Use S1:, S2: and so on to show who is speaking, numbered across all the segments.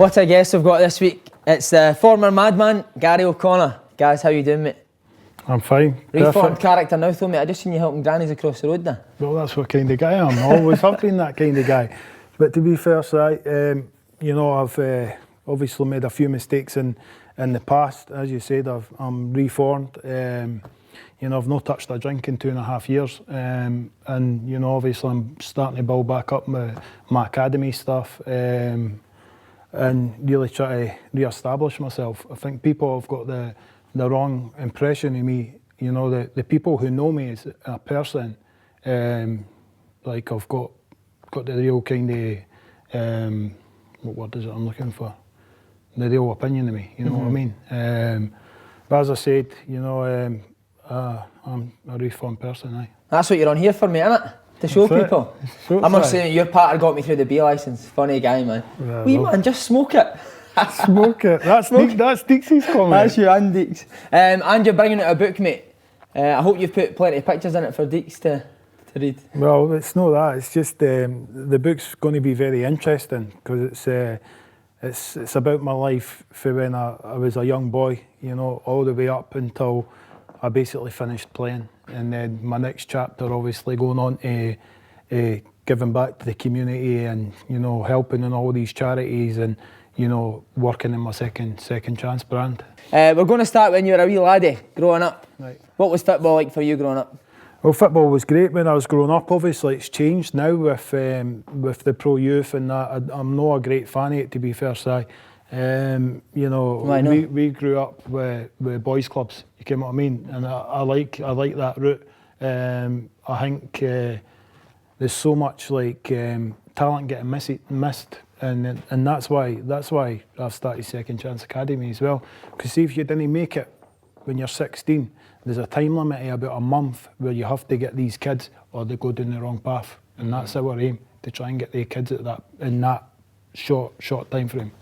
S1: What a guest we've got this week. It's the former madman, Garry O'Connor. Guys, how you doing, mate?
S2: I'm fine.
S1: Reformed character now, though, mate. I just seen you helping grannies across the road there.
S2: Well, that's what kind of guy I am. I always have been that kind of guy. But to be fair, you know, I've obviously made a few mistakes in the past. As you said, I'm reformed. You know, I've not touched a drink in 2.5 years. And, you know, obviously I'm starting to build back up my academy stuff and really try to re-establish myself. I think people have got the wrong impression of me. You know, the people who know me as a person, like I've got the real kind of, what word is it I'm looking for? The real opinion of me, you know what I mean? But as I said, you know, I'm a reformed person, aye.
S1: That's what you're on here for, mate, isn't it? To show people. I must say, your partner got me through the B licence. Funny guy, man. Yeah, wee man, just smoke it.
S2: Smoke it. That's Deeks' comment.
S1: That's you and Deeks. And you're bringing out a book, mate. I hope you've put plenty of pictures in it for Deeks to read.
S2: Well, it's not that. It's just the book's going to be very interesting because it's about my life for when I was a young boy, you know, all the way up until I basically finished playing. And then my next chapter, obviously, going on to giving back to the community and, you know, helping in all these charities and, you know, working in my second chance brand.
S1: We're going to start when you were a wee laddie, growing up.
S2: Right.
S1: What was football like for you growing up?
S2: Well, football was great when I was growing up. Obviously, it's changed now with the pro youth and that. I'm not a great fan of it, to be fair, Si. You know, we grew up with boys' clubs. You get what I mean? And I like that route. I think there's so much like talent getting missed, and that's why I've started Second Chance Academy as well. Because see, if you didn't make it when you're 16, there's a time limit of about a month where you have to get these kids or they go down the wrong path, and that's our aim, to try and get the kids at that in that short time frame.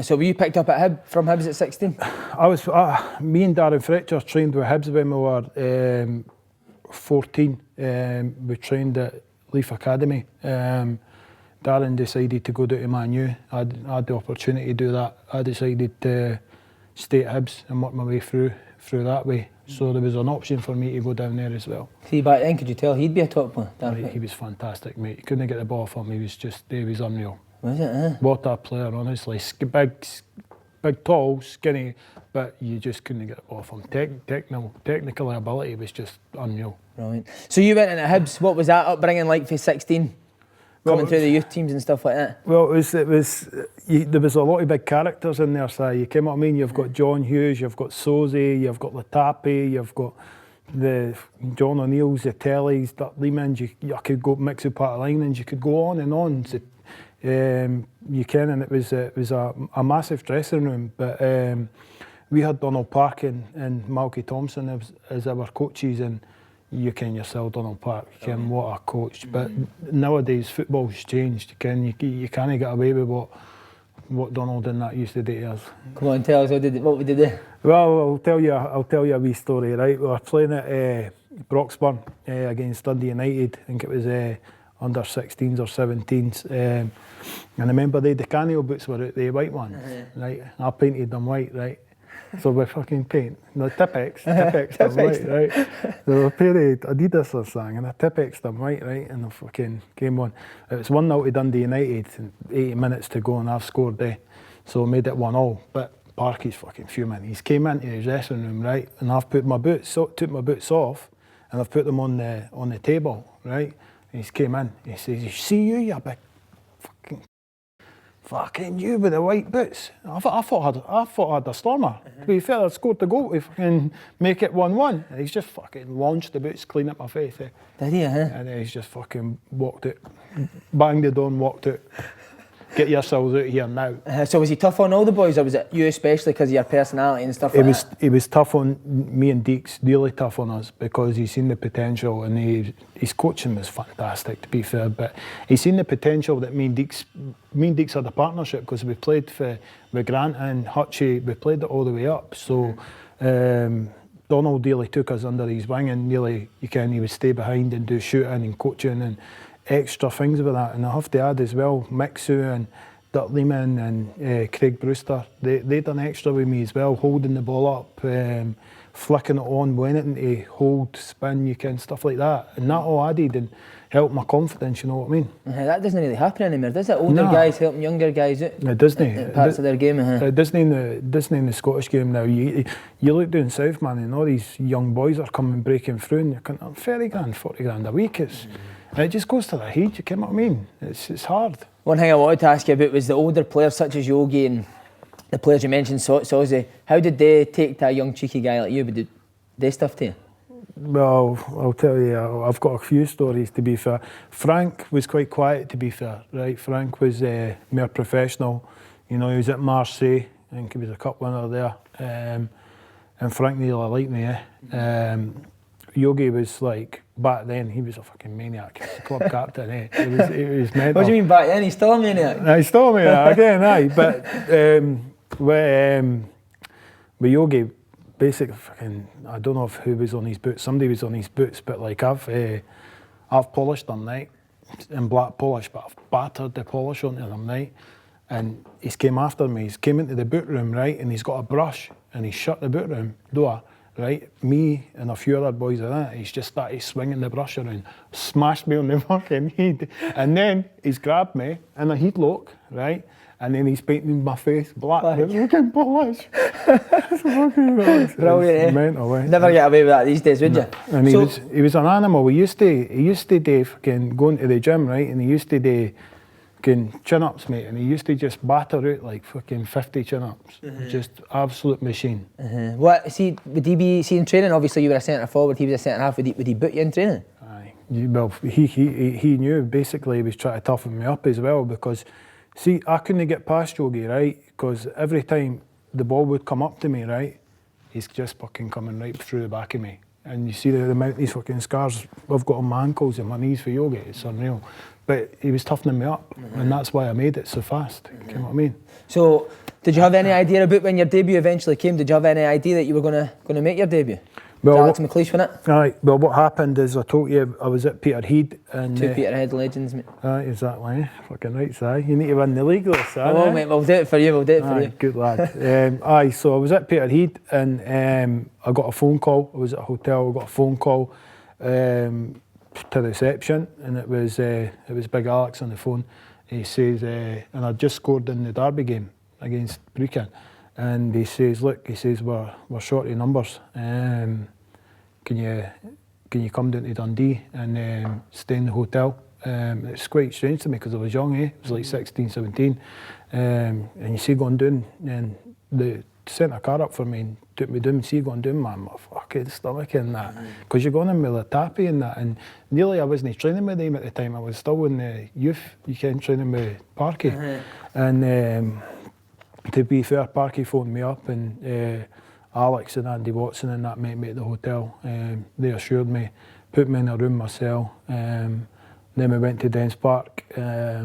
S1: So were you picked up at from Hibs at 16?
S2: Me and Darren Fletcher trained with Hibs when we were 14. We trained at Leaf Academy. Darren decided to go down to Man U. I had the opportunity to do that. I decided to stay at Hibs and work my way through that way. So there was an option for me to go down there as well.
S1: See, back then, could you tell he'd be a top player?
S2: He was fantastic, mate. You couldn't get the ball from him. He was unreal.
S1: Was it?
S2: What a player, honestly. Big, tall, skinny, but you just couldn't get the ball from him. Technical ability was just unreal.
S1: Brilliant. So you went into Hibs. What was that upbringing like for 16? Coming through the youth teams and stuff like that? Well,
S2: there was a lot of big characters in there, so you came what I mean? You've got John Hughes, you've got Sosie, you've got Latapi, you've got the John O'Neills, the Tellys, the Lehmans, you could go mix with Pat Linans, you could go on and on. So, you can, and it was a massive dressing room, but we had Donald Park and Malky Thompson as our coaches, and you can yourself, Donald Park, you can, what a coach. But nowadays football's changed. You can't get away with what Donald and that used to do to us.
S1: Come on, tell us what we did there.
S2: Well, I'll tell you a wee story, right? We were playing at Broxburn against Dundee United. I think it was under 16s or 17s. And I remember the Canio boots were out, the white ones, right? I painted them white, right? So we fucking paint. No, Tipex them white, right? They were a pair of Adidas or something, and I Tipex them white, right? And I fucking came on. It was 1-0 to Dundee United, and 80 minutes to go, and I've scored there. So I made it 1-1. But Parky's fucking fuming. He's came into his dressing room, right? And I've put my boots, took my boots off, and I've put them on the table, right? And he's came in. He says, "You see you big fucking you with the white boots." I thought I had a stormer. To be fair, I'd scored the goal to fucking make it 1-1. And he's just fucking launched the boots clean up my face.
S1: Did he,
S2: And then he's just fucking walked it, banged it on, walked it. Get yourselves out here now.
S1: So was he tough on all the boys, or was it you especially because of your personality and stuff like that?
S2: He was tough on me and Deeks, really tough on us, because he's seen the potential, and his coaching was fantastic, to be fair, but he's seen the potential that me and Deeks had a partnership, because we played with Grant and Hutchie, we played it all the way up, so Donald really took us under his wing, and really, he would stay behind and do shooting and coaching and extra things with that. And I have to add as well, Mixu and Dirk Lehman and Craig Brewster, they done extra with me as well, holding the ball up, flicking it on, winning to hold, spin, you can, stuff like that. And that all added and helped my confidence, you know what I mean?
S1: That doesn't really happen anymore, does it? Older guys helping younger guys out.
S2: It doesn't.
S1: Parts of their game.
S2: It doesn't in the Scottish game now. You look down south, man, and all these young boys are coming breaking through, and you're kind of 30 grand, 40 grand a week. It just goes to the head, you know what I mean? It's hard.
S1: One thing I wanted to ask you about was the older players such as Yogi and the players you mentioned, Sozzy. How did they take to a young cheeky guy like you? But did they stuff to you?
S2: Well, I'll tell you, I've got a few stories to be fair. Frank was quite quiet to be fair, right? Frank was more professional. You know, he was at Marseille, I think he was a cup winner there. And Frank really liked me, Yogi was like, back then, he was a fucking maniac, club captain, He was mental.
S1: What do you mean back then? He's still a maniac?
S2: He's still a maniac, again, But with Yogi, basically, fucking, I don't know who was on his boots. Somebody was on his boots, but like I've polished them, right, in black polish, but I've battered the polish onto them, right. And he's came after me. He's came into the boot room, right, and he's got a brush, and he shut the boot room door, right. Me and a few other boys in it. He's just started swinging the brush around, smashed me on the fucking head, and then he's grabbed me in a headlock, right. And then he's painting my face black with fucking polish.
S1: Brilliant,
S2: mental,
S1: Never get away with that these days, would you?
S2: And he was an animal. He used to do fucking going to the gym, right? And he used to do fucking chin-ups, mate. And he used to just batter out like fucking 50 chin-ups. Just absolute machine.
S1: What, would he be in training? Obviously you were a centre forward, he was a centre half. Would he boot you in training?
S2: Aye. Well, he knew basically he was trying to toughen me up as well because see, I couldn't get past Yogi, right? Because every time the ball would come up to me, right, he's just fucking coming right through the back of me. And you see the amount of these fucking scars I've got on my ankles and my knees for Yogi, it's unreal. But he was toughening me up, and that's why I made it so fast, you know what I mean?
S1: So, did you have any idea about when your debut eventually came? Did you have any idea that you were going to make your debut?
S2: Well,
S1: Alex McLeish, wasn't it?
S2: Aye, well what happened is I told you I was at Peterhead and...
S1: Two Peterhead legends, mate.
S2: Aye, exactly, fucking right, Si. You need to win the league though, Si.
S1: Oh, mate, we'll do it for you,
S2: Good lad. Aye, so I was at Peterhead and I got a phone call. I was at a hotel, I got a phone call to reception and it was Big Alex on the phone. He says, and I'd just scored in the derby game against Brecon. And he says, look, we're short of numbers. Can you come down to Dundee and stay in the hotel? It's quite strange to me because I was young, It was like 16, 17. And you see going down, and they sent a car up for me and took me down. See going down, man, my fucking stomach and that. Because you're going in with a tappy and that. And nearly I wasn't training with them at the time. I was still in the youth, you can training with Parky. And to be fair, Parky phoned me up and Alex and Andy Watson and that met me at the hotel. They assured me, put me in a room myself. Then we went to Dens Park. I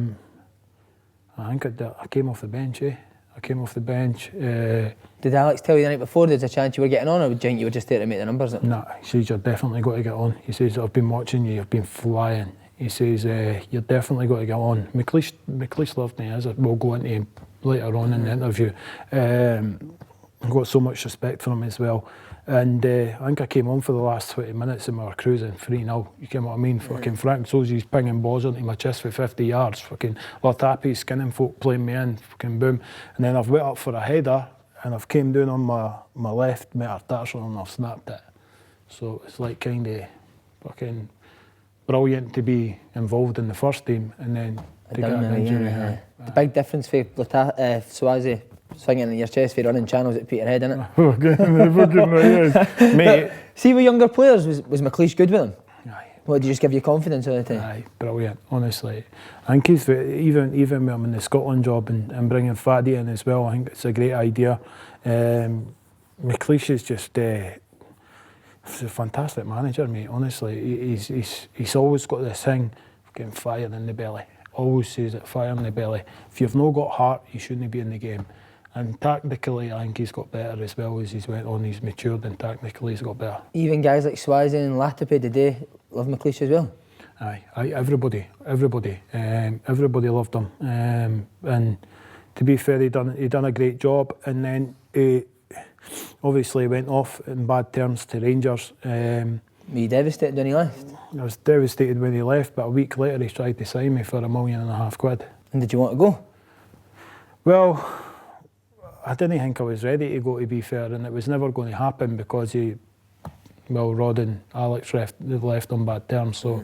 S2: think I came off the bench, I came off the bench.
S1: Did Alex tell you the night before there's a chance you were getting on, or did you think you were just there to make the numbers up?
S2: No, he says you're definitely got to get on. He says, I've been watching you, you've been flying. He says, you're definitely got to get on. McLeish loved me, as we'll go into later on in the interview. I've got so much respect for him as well. And I think I came on for the last 20 minutes and we were cruising 3-0. You get what I mean? Fucking Frank Sozzy's pinging balls into my chest for 50 yards. Fucking Latapi skinning folk playing me in. Fucking boom. And then I've went up for a header and I've came down on my left metatarsal and I've snapped it. So it's like kind of fucking brilliant to be involved in the first team and then to get an injury.
S1: The big difference for Swazi swinging in your chest for running channels at Peterhead, isn't
S2: it? Mate.
S1: See with younger players, was McLeish good with them?
S2: Aye.
S1: What, did he just give you confidence all the time?
S2: Aye, brilliant, honestly. I think he's, even when I'm in the Scotland job and bringing Faddy in as well, I think it's a great idea. McLeish is just, he's a fantastic manager, mate, honestly. He's always got this thing of getting fire in the belly. Always says it, fire in the belly. If you've not got heart, you shouldn't be in the game. And tactically, I think he's got better as well as he's went on. He's matured and tactically he's got better.
S1: Even guys like Swazi and Latapi, did they love McLeish as well?
S2: Aye, everybody loved him, and to be fair, he done a great job. And then he obviously went off in bad terms to Rangers.
S1: Were you devastated when he left?
S2: I was devastated when he left, but a week later he tried to sign me for £1.5 million.
S1: And did you want to go?
S2: Well, I didn't think I was ready to go, to be fair, and it was never going to happen because Rod and Alex left on bad terms, so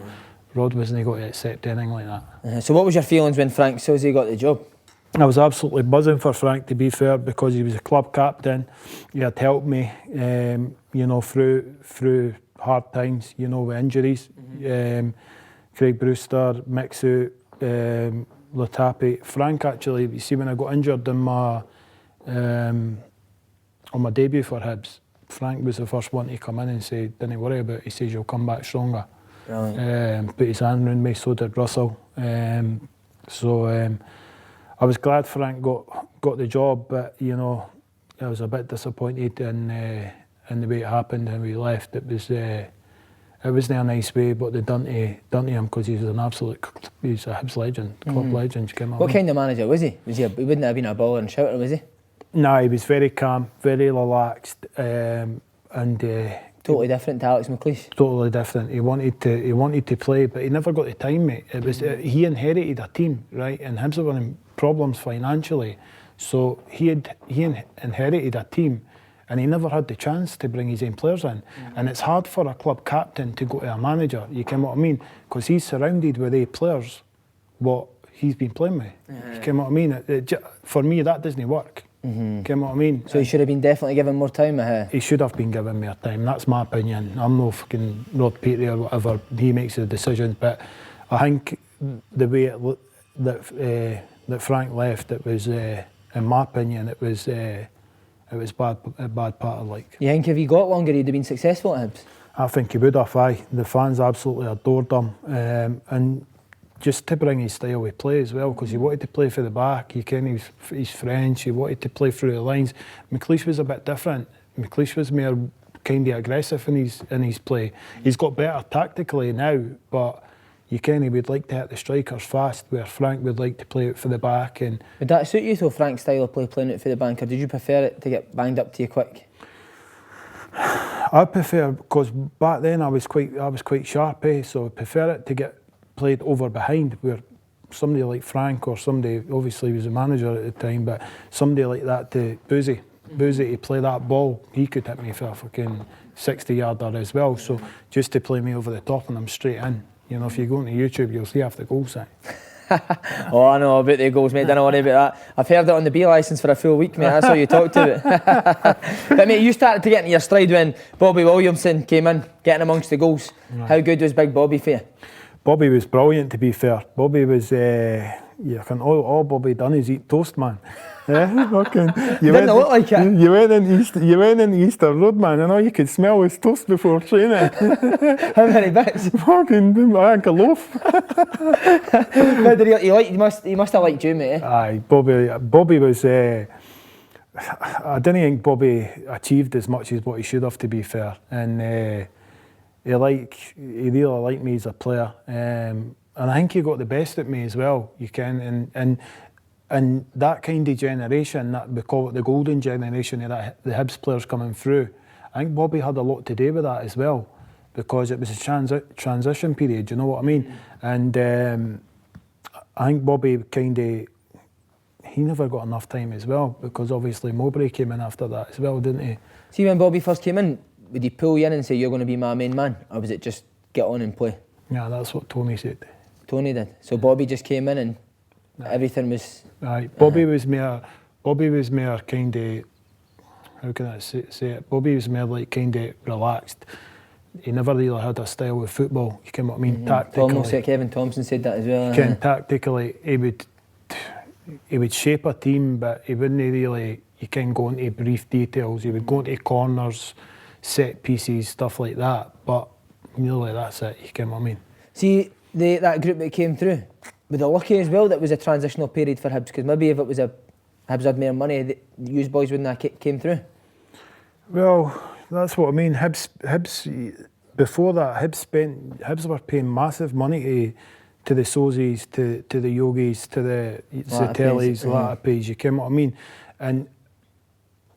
S2: Rod wasn't going to accept anything like that.
S1: So what was your feelings when Frank Sosie got the job?
S2: I was absolutely buzzing for Frank, to be fair, because he was a club captain. He had helped me, through hard times, with injuries. Craig Brewster, Mixu, Latapi. Frank actually, you see, when I got injured on my debut for Hibs, Frank was the first one to come in and say, "Don't worry about it." He says, "You'll come back stronger." Put his hand around me, so did Russell. I was glad Frank got the job, but I was a bit disappointed in the way it happened and we left. It wasn't a nice way, but they done to him because he's a Hibs legend, club legend.
S1: What kind of manager was he? He wouldn't have been a baller and shouter, was he?
S2: No, he was very calm, very relaxed, and
S1: totally different to Alex McLeish.
S2: Totally different. He wanted to play, but he never got the time, mate. It was he inherited a team, right, and Hibs were in problems financially, so he inherited a team, and he never had the chance to bring his own players in. And it's hard for a club captain to go to a manager. You know what I mean? Because he's surrounded with 8 players, what he's been playing with. You know what I mean? For me, that doesn't work. You know what I mean?
S1: So he should have been definitely given more time.
S2: He should have been given more time. That's my opinion. I'm no fucking Rod Petrie or whatever. He makes the decisions, but I think the way that Frank left, it was, in my opinion, it was a bad part of like.
S1: You think if he got longer, he'd have been successful at Hibs? I
S2: think he would have. Aye, the fans absolutely adored him, and just to bring his style of play as well, because he wanted to play for the back. He's French. He wanted to play through the lines. McLeish was a bit different. McLeish was more kind of aggressive in his play. He's got better tactically now, but he would like to hit the strikers fast, where Frank would like to play out for the back. And
S1: would that suit you, though, Frank's style of play, playing out for the back, or did you prefer it to get banged up to you quick?
S2: I prefer, because back then I was quite sharp, so I prefer it to get played over behind, where somebody like Frank or somebody, obviously he was a manager at the time, but somebody like that to Boozy to play that ball, he could hit me for a fucking 60-yarder as well. So just to play me over the top and I'm straight in. If you go into YouTube, you'll see half the goals.
S1: Oh, I know about the goals, mate. Don't worry about that. I've heard it on the B licence for a full week, mate. That's all you talked about. But mate, you started to get into your stride when Bobby Williamson came in, getting amongst the goals. Right. How good was Big Bobby for you?
S2: Bobby was brilliant, to be fair. Bobby was, all Bobby done is eat toast, man. Yeah, fucking.
S1: Didn't look like it.
S2: You went in Easter Road, man, and all you could smell was toast before training.
S1: How many bits?
S2: Fucking, I think a loaf.
S1: But he must have liked you, mate.
S2: Aye, Bobby was. I didn't think Bobby achieved as much as what he should have, to be fair, and. He really liked me as a player, and I think he got the best at me as well. And that kind of generation, that we call it the golden generation of the Hibs players coming through, I think Bobby had a lot to do with that as well, because it was a transition period. You know what I mean? And I think Bobby he never got enough time as well, because obviously Mowbray came in after that as well, didn't he?
S1: See, when Bobby first came in, would he pull you in and say, "You're going to be my main man," or was it just get on and play?
S2: Yeah, that's what Tony said.
S1: Tony did. So Bobby just came in and everything was.
S2: Right. Bobby was more kind of. How can I say it? Bobby was more like kind of relaxed. He never really had a style of football. You know what I mean? Tactically.
S1: Almost like Kevin Thompson said that as well.
S2: Tactically, he would shape a team, but he wouldn't really. You can go into brief details. He would go into corners, set pieces, stuff like that, but nearly that's it. You know what I mean?
S1: See, that group that came through, were they lucky as well that was a transitional period for Hibs? Because maybe if it was Hibs had more money, you boys wouldn't have came through.
S2: Well, that's what I mean. Hibs before that, Hibs were paying massive money to the Sozis, to the Yogis, to the Zatellis, Latapes, you know what I mean? And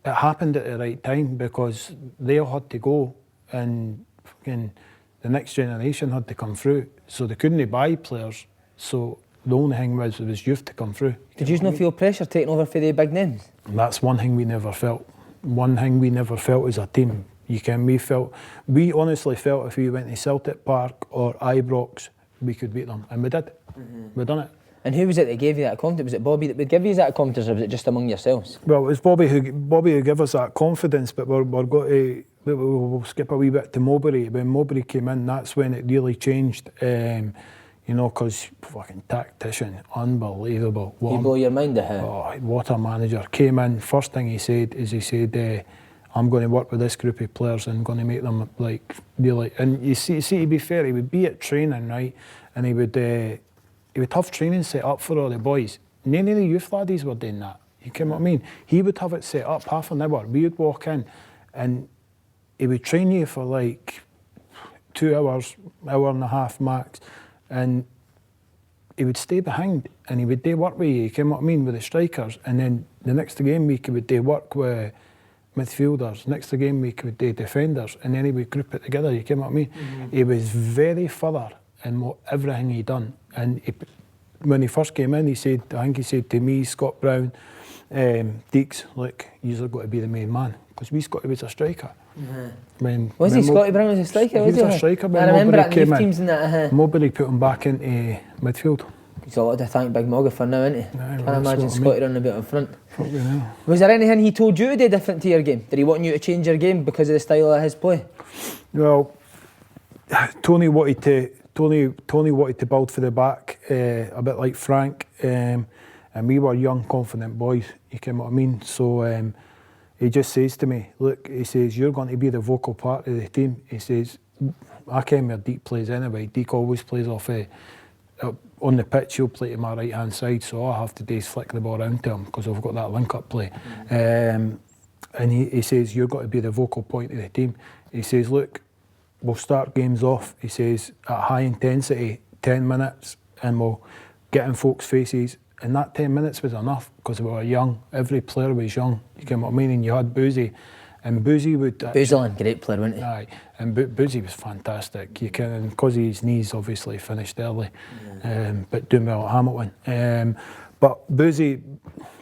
S2: it happened at the right time because they all had to go and fucking the next generation had to come through. So they couldn't buy players. So the only thing was youth to come through.
S1: Did you not feel pressure taking over for the big names?
S2: And that's one thing we never felt. One thing we never felt as a team. We honestly felt if we went to Celtic Park or Ibrox, we could beat them. And we did. We done it.
S1: And who was it that gave you that confidence? Was it Bobby that would give you that confidence, or was it just among yourselves?
S2: Well, it was Bobby who gave us that confidence, but we'll skip a wee bit to Mowbray. When Mowbray came in, that's when it really changed. You know, because fucking tactician, unbelievable.
S1: He blow your mind,
S2: What a manager. Came in, first thing he said, I'm going to work with this group of players and going to make them like really. And you see, to be fair, he would be at training, right, and he would have training set up for all the boys. None of the youth laddies were doing that. You know what I mean? He would have it set up half an hour. We would walk in, and he would train you for like 2 hours, hour and a half max, and he would stay behind and he would do work with you know what I mean, with the strikers, and then the next game week he would do work with midfielders, next game week he would do defenders, and then he would group it together, you know what I mean? He was very thorough in everything he done, and when he first came in, I think he said to me, Scott Brown, Deeks, look, you've got to be the main man, because Scotty was a striker.
S1: Was he Scotty Brown was a striker?
S2: He was a striker when Mowbray came in. Mowbray put him back into midfield.
S1: He's a lot to thank Big Mogga for now, isn't he? Can't imagine Scotty running about in front.
S2: Was
S1: there anything he told you to do different to your game? Did he want you to change your game because of the style of his play?
S2: Well, Tony wanted to build for the back, a bit like Frank, and we were young, confident boys, you know what I mean? So he just says to me, look, he says, you're going to be the vocal part of the team. He says, I came where Deke plays anyway. Deke always plays off on the pitch, he'll play to my right hand side, so all I have to do is flick the ball around to him because I've got that link up play. And he says, you've got to be the vocal point of the team. He says, look, we'll start games off, he says, at high intensity, 10 minutes, and we'll get in folks' faces. And that 10 minutes was enough because we were young. Every player was young. You know what I mean? And you had Boozy. And Boozy would...
S1: Boozlin, great player, wasn't he?
S2: Aye. And Boozy was fantastic. You can, and because his knees obviously finished early, but doing well at Hamilton. But Boozy,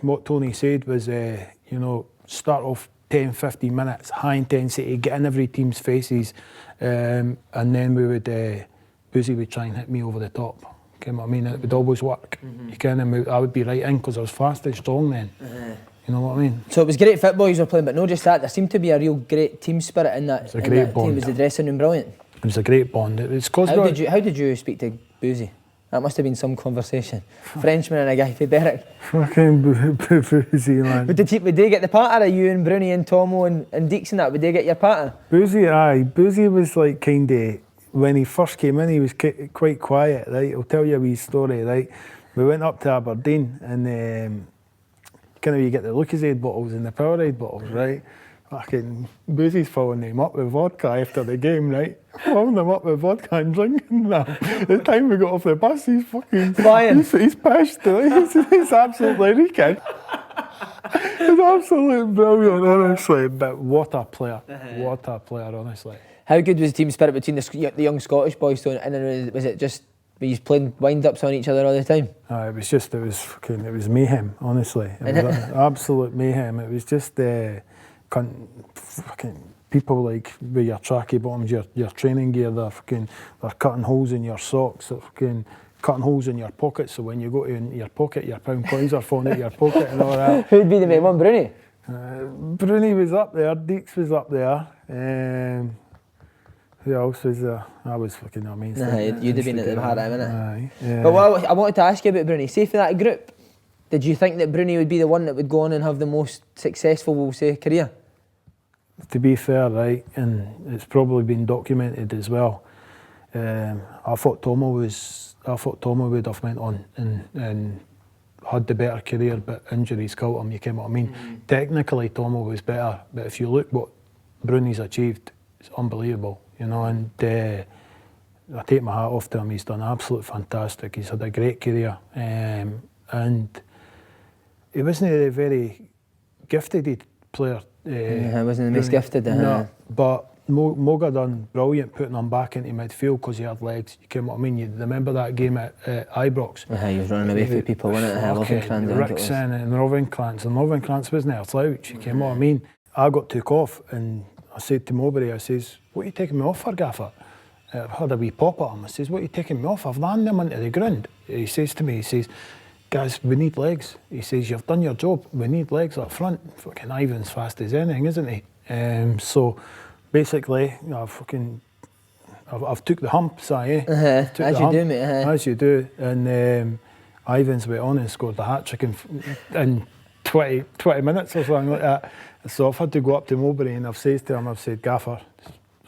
S2: what Tony said was, start off 10, 15 minutes, high intensity, get in every team's faces, and then Boozy would try and hit me over the top. You know what I mean? It would always work. You can, and I would be right in because I was fast and strong then. You know what I mean? So
S1: it was great football you were playing, but not just that. There seemed to be a real great team spirit in that.
S2: It was a great bond.
S1: Team. Was the dressing room brilliant?
S2: It was a great bond. It was
S1: how did you speak to Boozy? That must have been some conversation. Frenchman and a guy for Derek.
S2: Fucking Boozy, man.
S1: Would they get the patter of you and Bruni and Tomo and Deeks and that? Would they get your patter?
S2: Boozy, aye. Boozy was like kind of... When he first came in, he was quite quiet, right? I'll tell you a wee story, right? We went up to Aberdeen and you get the Lucozade bottles and the Powerade bottles, right? Fucking Boozy's filling them up with vodka after the game, right? Filling them up with vodka and drinking them. The time we got off the bus, he's fucking...
S1: Flying.
S2: He's pissed, he's absolutely reeking. He's absolutely brilliant, honestly. But what a player, honestly.
S1: How good was the team spirit between the young Scottish boys? And then was it just were you playing wind-ups on each other all the time?
S2: It was mayhem, honestly. It was absolute mayhem. It was just fucking people like with your tracky bottoms, your training gear. They're cutting holes in your socks. They're fucking cutting holes in your pockets. So when you go to your pocket, your pound coins are falling out your pocket and all that.
S1: Who'd be the main one, Bruni?
S2: Bruni was up there. Deeks was up there. Who else was there? I was fucking amazing.
S1: You'd have been at the heart of it,
S2: innit? Yeah.
S1: But I wanted to ask you about Bruni. Say for that group, did you think that Bruni would be the one that would go on and have the most successful, we'll say, career?
S2: To be fair, right, and it's probably been documented as well. I thought Tomo would have went on and had the better career, but injuries killed him. You know what I mean? Technically, Tomo was better, but if you look what Bruni's achieved, it's unbelievable. you know, and I take my hat off to him. He's done absolutely fantastic. He's had a great career, and he wasn't a very gifted player.
S1: He wasn't the most gifted.
S2: No, but Moga done brilliant putting him back into midfield because he had legs. You know what I mean? You remember that game at Ibrox?
S1: He was running away from people, wasn't it?
S2: Rickson and Rovenkrantz wasn't a slouch. You know what I mean? I got took off and I said to Mowbray, I says, "What are you taking me off for, Gaffer?" I had a wee pop at him. I says, "What are you taking me off? I've landed them into the ground." He says to me, he says, "Guys, we need legs." He says, "You've done your job. We need legs up front." Fucking Ivan's fast as anything, isn't he? So basically, I've took the humps,
S1: as you do, mate.
S2: As you do. And Ivan's went on and scored the hat-trick in 20 minutes or something like that. So I've had to go up to Mowbray and I've said to him, "Gaffer,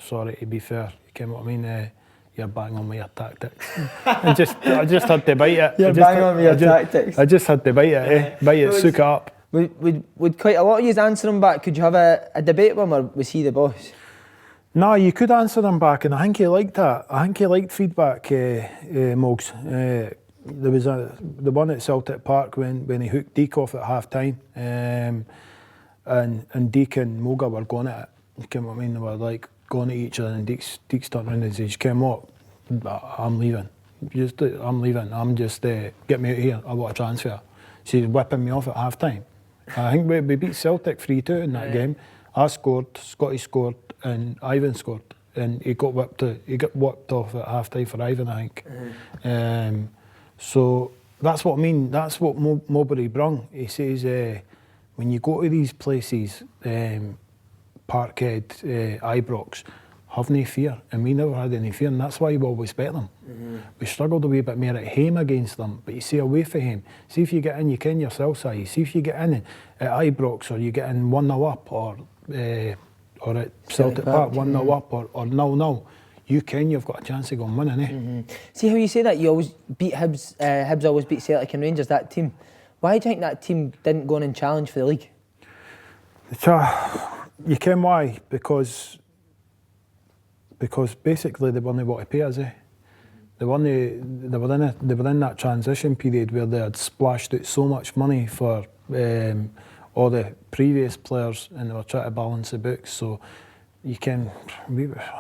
S2: sorry to be fair, you know what I mean? You're bang on with your tactics." I just had to bite it.
S1: You're bang on with your tactics.
S2: I just had to bite it, soak it up.
S1: Would quite a lot of you answer him back? Could you have a debate with him, or was he the boss?
S2: No, you could answer him back, and I think he liked that. I think he liked feedback, Mogs. There was the one at Celtic Park when he hooked Deke off at half time, and Deke and Moga were going at it. You know what I mean? They were like going at each other, and Deke's turned around and says, "You came up, I'm leaving. I'm leaving. I'm just get me out of here. I want a transfer." She's whipping me off at half time. I think we beat Celtic 3-2 in that game. I scored, Scotty scored, and Ivan scored, and he got whipped off at half time for Ivan, I think. So that's what I mean. That's what Mowbray brung. He says when you go to these places, Parkhead, Ibrox, have no fear, and we never had any fear, and that's why we always bet them. We struggled a wee bit more at home against them, but you see away from home. See if you get in, you ken yourself, Si. See if you get in at Ibrox, or you get in 1-0 up, or at Celtic Park 1-0 up, or 0-0. You ken you've got a chance of going winning,
S1: See how you say that? You always beat Hibs. Hibs always beat Celtic and Rangers. That team. Why do you think that team didn't go on and challenge for the league?
S2: You ken why? Because basically they weren't able to pay us. They were in that transition period where they had splashed out so much money for all the previous players, and they were trying to balance the books. So you can,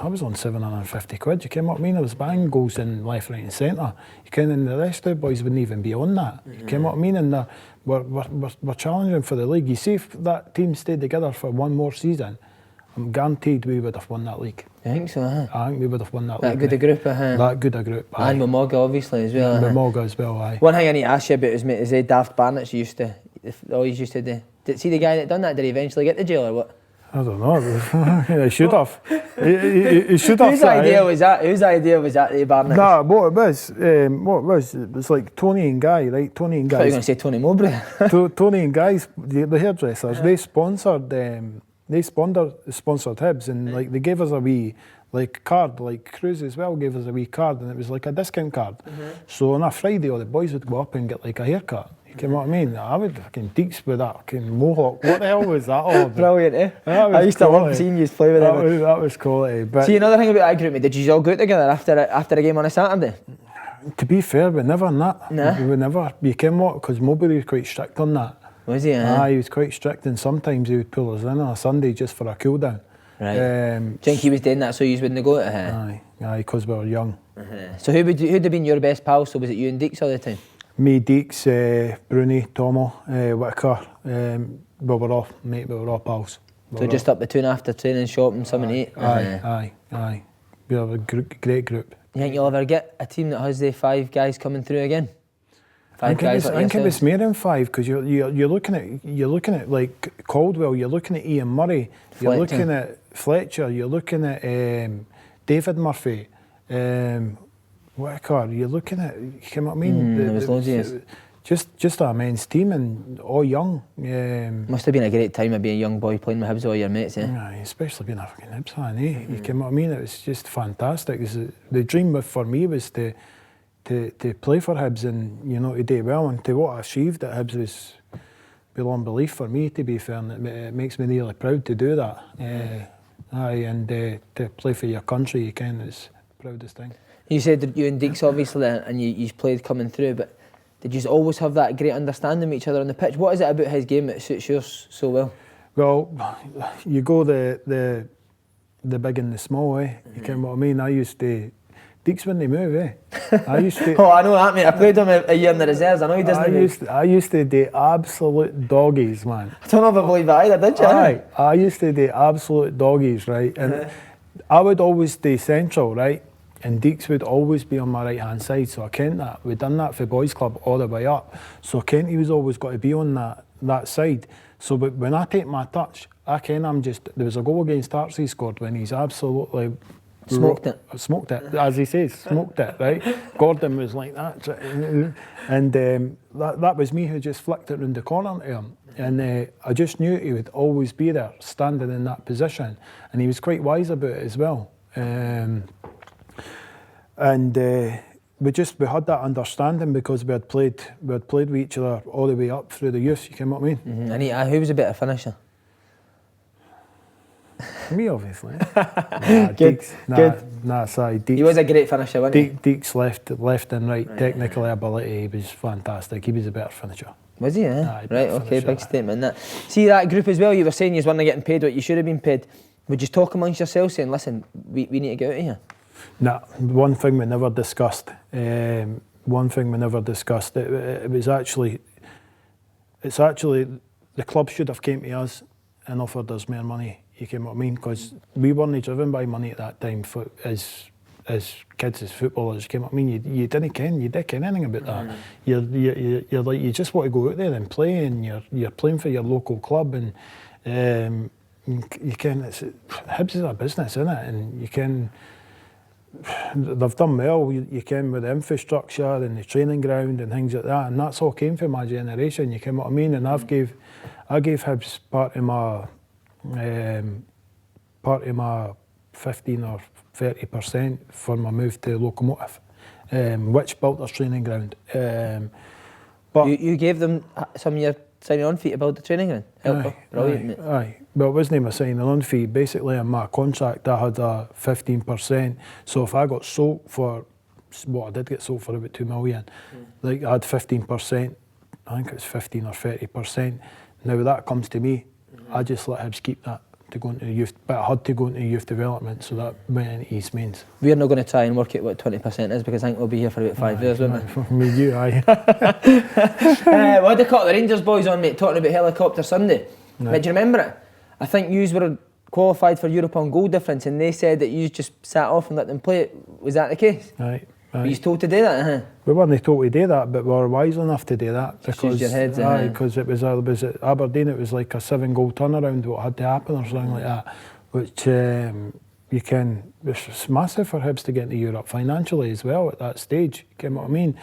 S2: I was on £750. You can what I mean? I was banging goals in left, right, and centre. You can, and the rest of the boys wouldn't even be on that. You can what I mean? And we're challenging for the league. You see, if that team stayed together for one more season, I'm guaranteed we would have won that league.
S1: I think so,
S2: I think we would have won that league.
S1: That good a group,
S2: That good a group.
S1: And with Moga, obviously, as well.
S2: With Moga as well, aye.
S1: One thing I need to ask you about is Daft Barnett's always used to do. See the guy that done that, did he eventually get to jail or what?
S2: I don't know. He should have. He should have.
S1: Whose idea was that? Whose idea was that, Barnett?
S2: Nah, what it was like Tony and Guy, right? Tony and Guy.
S1: I thought you were going to say Tony Mowbray.
S2: Tony and Guy's, the hairdressers, they sponsored Hibs, and like they gave us a wee card, like Cruz as well gave us a wee card, and it was like a discount card. So on a Friday, all the boys would go up and get like a haircut. You know what I mean? I would fucking Deeks with that fucking mohawk. What the hell was that all?
S1: Brilliant, eh? I used to love seeing you play with them.
S2: That was quality. But
S1: see, another thing about that group, did you all go together after a game on a Saturday?
S2: To be fair, we never done that.
S1: Nah.
S2: We never. You can what? Because Mowbray was quite strict on that.
S1: Was he?
S2: He was quite strict, and sometimes he would pull us in on a Sunday just for a cool down.
S1: Right. Do you think he was doing that so you wouldn't go to
S2: Aye, because we were young.
S1: So who'd have been your best pal? So was it you and Deeks all the time?
S2: Me, Deeks, Bruni, Tomo, Whitaker. We were all pals.
S1: So just up the two after training, shopping, 7 8.
S2: Aye. We have a great group.
S1: You think you'll ever get a team that has the 5 guys coming through again?
S2: I think it was more than 5, because you're looking at like Caldwell, you're looking at Ian Murray, you're looking at Fletcher, you're looking at David Murphy, Whitaker, you're looking at, you know what I mean?
S1: There was loads of us.
S2: Just a men's team, and all young.
S1: Must have been a great time of being a young boy playing with Hibs, all your mates,
S2: especially being a fucking Hibs fan, You know what I mean? It was just fantastic. The dream for me was to play for Hibs and, to do well, and to what I achieved at Hibs was beyond belief for me, to be fair, and it makes me really proud to do that. Aye, and to play for your country, you can, it's the proudest thing.
S1: You said that you and Deeks obviously, and you played coming through, but did you always have that great understanding with each other on the pitch? What is it about his game that suits yours so well?
S2: Well, you go the big and the small, eh? You can what I mean? I used to... Deeks wouldn't move, eh? I used to...
S1: Oh, I know that, mate. I played him a year in the reserves. I know he doesn't move.
S2: I used to do absolute doggies, man.
S1: I don't know if I believe that either, did you?
S2: Aye, I used to do absolute doggies, right? And I would always stay central, right? And Deeks would always be on my right-hand side, so I kent that. We'd done that for boys' club all the way up. So I kent he was always got to be on that side. So but when I take my touch, I ken I'm just... There was a goal against Hearts he scored when he's absolutely...
S1: Smoked it.
S2: Smoked it, as he says, smoked it, right? Gordon was like that. And that was me who just flicked it round the corner to him. And I just knew he would always be there, standing in that position. And he was quite wise about it as well. We had that understanding because we had played with each other all the way up through the youth, you know what I mean?
S1: Mm-hmm. And who was a better finisher?
S2: Me, obviously.
S1: Good.
S2: Sorry.
S1: He was a great finisher, wasn't he?
S2: Deeks left and right, technical ability, he was fantastic. He was a better finisher.
S1: Was he, eh?
S2: Aye,
S1: right, okay, big statement that. See that group as well, you were saying you weren't getting paid what you should have been paid. Would you talk amongst yourselves saying, listen, we need to get out of here?
S2: Nah, one thing we never discussed. It was actually... It's actually... The club should have came to us and offered us more money. You get what I mean? Because we weren't driven by money at that time as kids, as footballers. You get what I mean? You didn't ken anything about that. You're like, you just want to go out there and play, and you're playing for your local club, and you can. Hibs is a business, isn't it? And you can. They've done well. You can with the infrastructure and the training ground and things like that, and that's all came from my generation. You get what I mean? And I gave Hibs part of my 15 or 30% for my move to Lokomotiv, which built their training ground. But
S1: you gave them some of your signing on fee to build the training ground? Brilliant, mate.
S2: Aye. Well, it wasn't my signing on fee. Basically, in my contract, I had a 15%. So if I got sold for, I did get sold for about 2 million, like I had 15%, I think it was 15 or 30%. Now that comes to me, I just let Hibs keep that to go into youth, but I had to go into youth development, so that went into East Mains.
S1: We're not going to try and work out what 20% is, because I think we'll be here for about 5 years, won't we?
S2: Me, you, aye.
S1: We had a couple of Rangers boys on, mate, talking about Helicopter Sunday. Mate, do you remember it? I think you were qualified for Europe on goal difference, and they said that you just sat off and let them play it. Was that the case?
S2: Right.
S1: Were you told to do that? Uh-huh.
S2: We weren't told to do that, but we were wise enough to do that.
S1: Just use your heads,
S2: because it was at Aberdeen, it was like a 7-goal turnaround, what had to happen or something like that, which it's massive for Hibs to get into Europe financially as well at that stage, you know what I mean?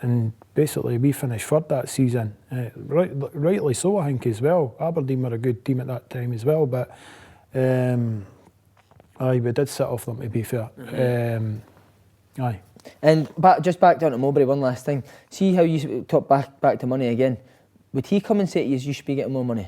S2: And basically we finished third that season, rightly so I think as well. Aberdeen were a good team at that time as well, but we did sit off them, to be fair. Aye.
S1: And just back down to Mowbray, one last thing. See how you talk back to money again. Would he come and say to you should be getting more money?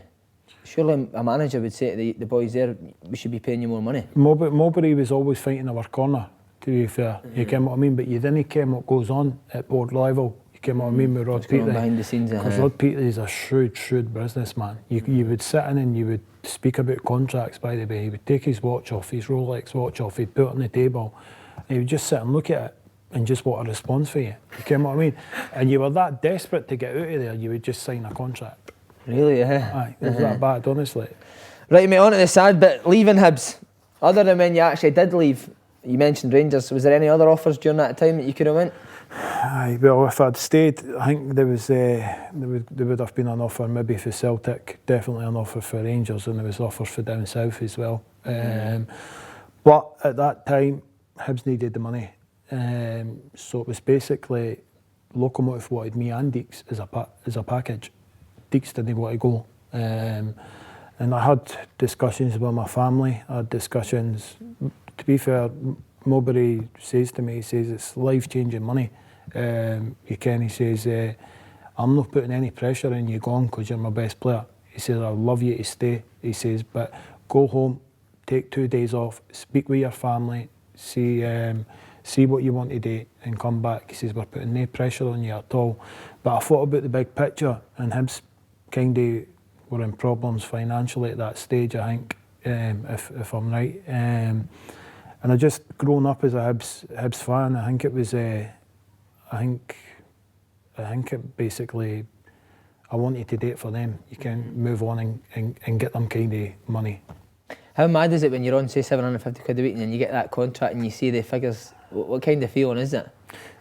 S1: Surely a manager would say to the boys there, we should be paying you more money.
S2: Mowbray was always fighting our corner, to be fair. You get what I mean? But you didn't care what goes on at board level. You get what I mean with Rod Peatley?
S1: Behind the scenes.
S2: Because Rod Peatley is a shrewd businessman. You would sit in and you would speak about contracts, by the way. He would take his watch off, his Rolex watch off, he'd put it on the table. And he would just sit and look at it and just want a response for you. You get what I mean? And you were that desperate to get out of there, you would just sign a contract.
S1: Really, yeah.
S2: Aye, it was that bad, honestly.
S1: Right, mate, on to the sad bit. Leaving Hibs. Other than when you actually did leave, you mentioned Rangers. Was there any other offers during that time that you could have went?
S2: Aye, well, if I'd stayed, I think there would have been an offer maybe for Celtic, definitely an offer for Rangers, and there was offers for down south as well. But at that time, Hibs needed the money. So it was basically Lokomotiv wanted me and Deeks as a package. Deeks didn't want to go. And I had discussions with my family. I had discussions, to be fair, Mowbray says to me, he says it's life-changing money. He says, I'm not putting any pressure on you going because you're my best player. He says, I'd love you to stay. He says, but go home take 2 days off, speak with your family, see what you want to do, and come back. He says, we're putting no pressure on you at all. But I thought about the big picture, and Hibs kind of were in problems financially at that stage, I think, if I'm right. And I just grown up as a Hibs fan. I think it was, I think it basically, I wanted to do it for them. You can move on and get them kind of money.
S1: How mad is it when you're on, say, 750 quid a week and then you get that contract and you see the figures? What kind of feeling is it?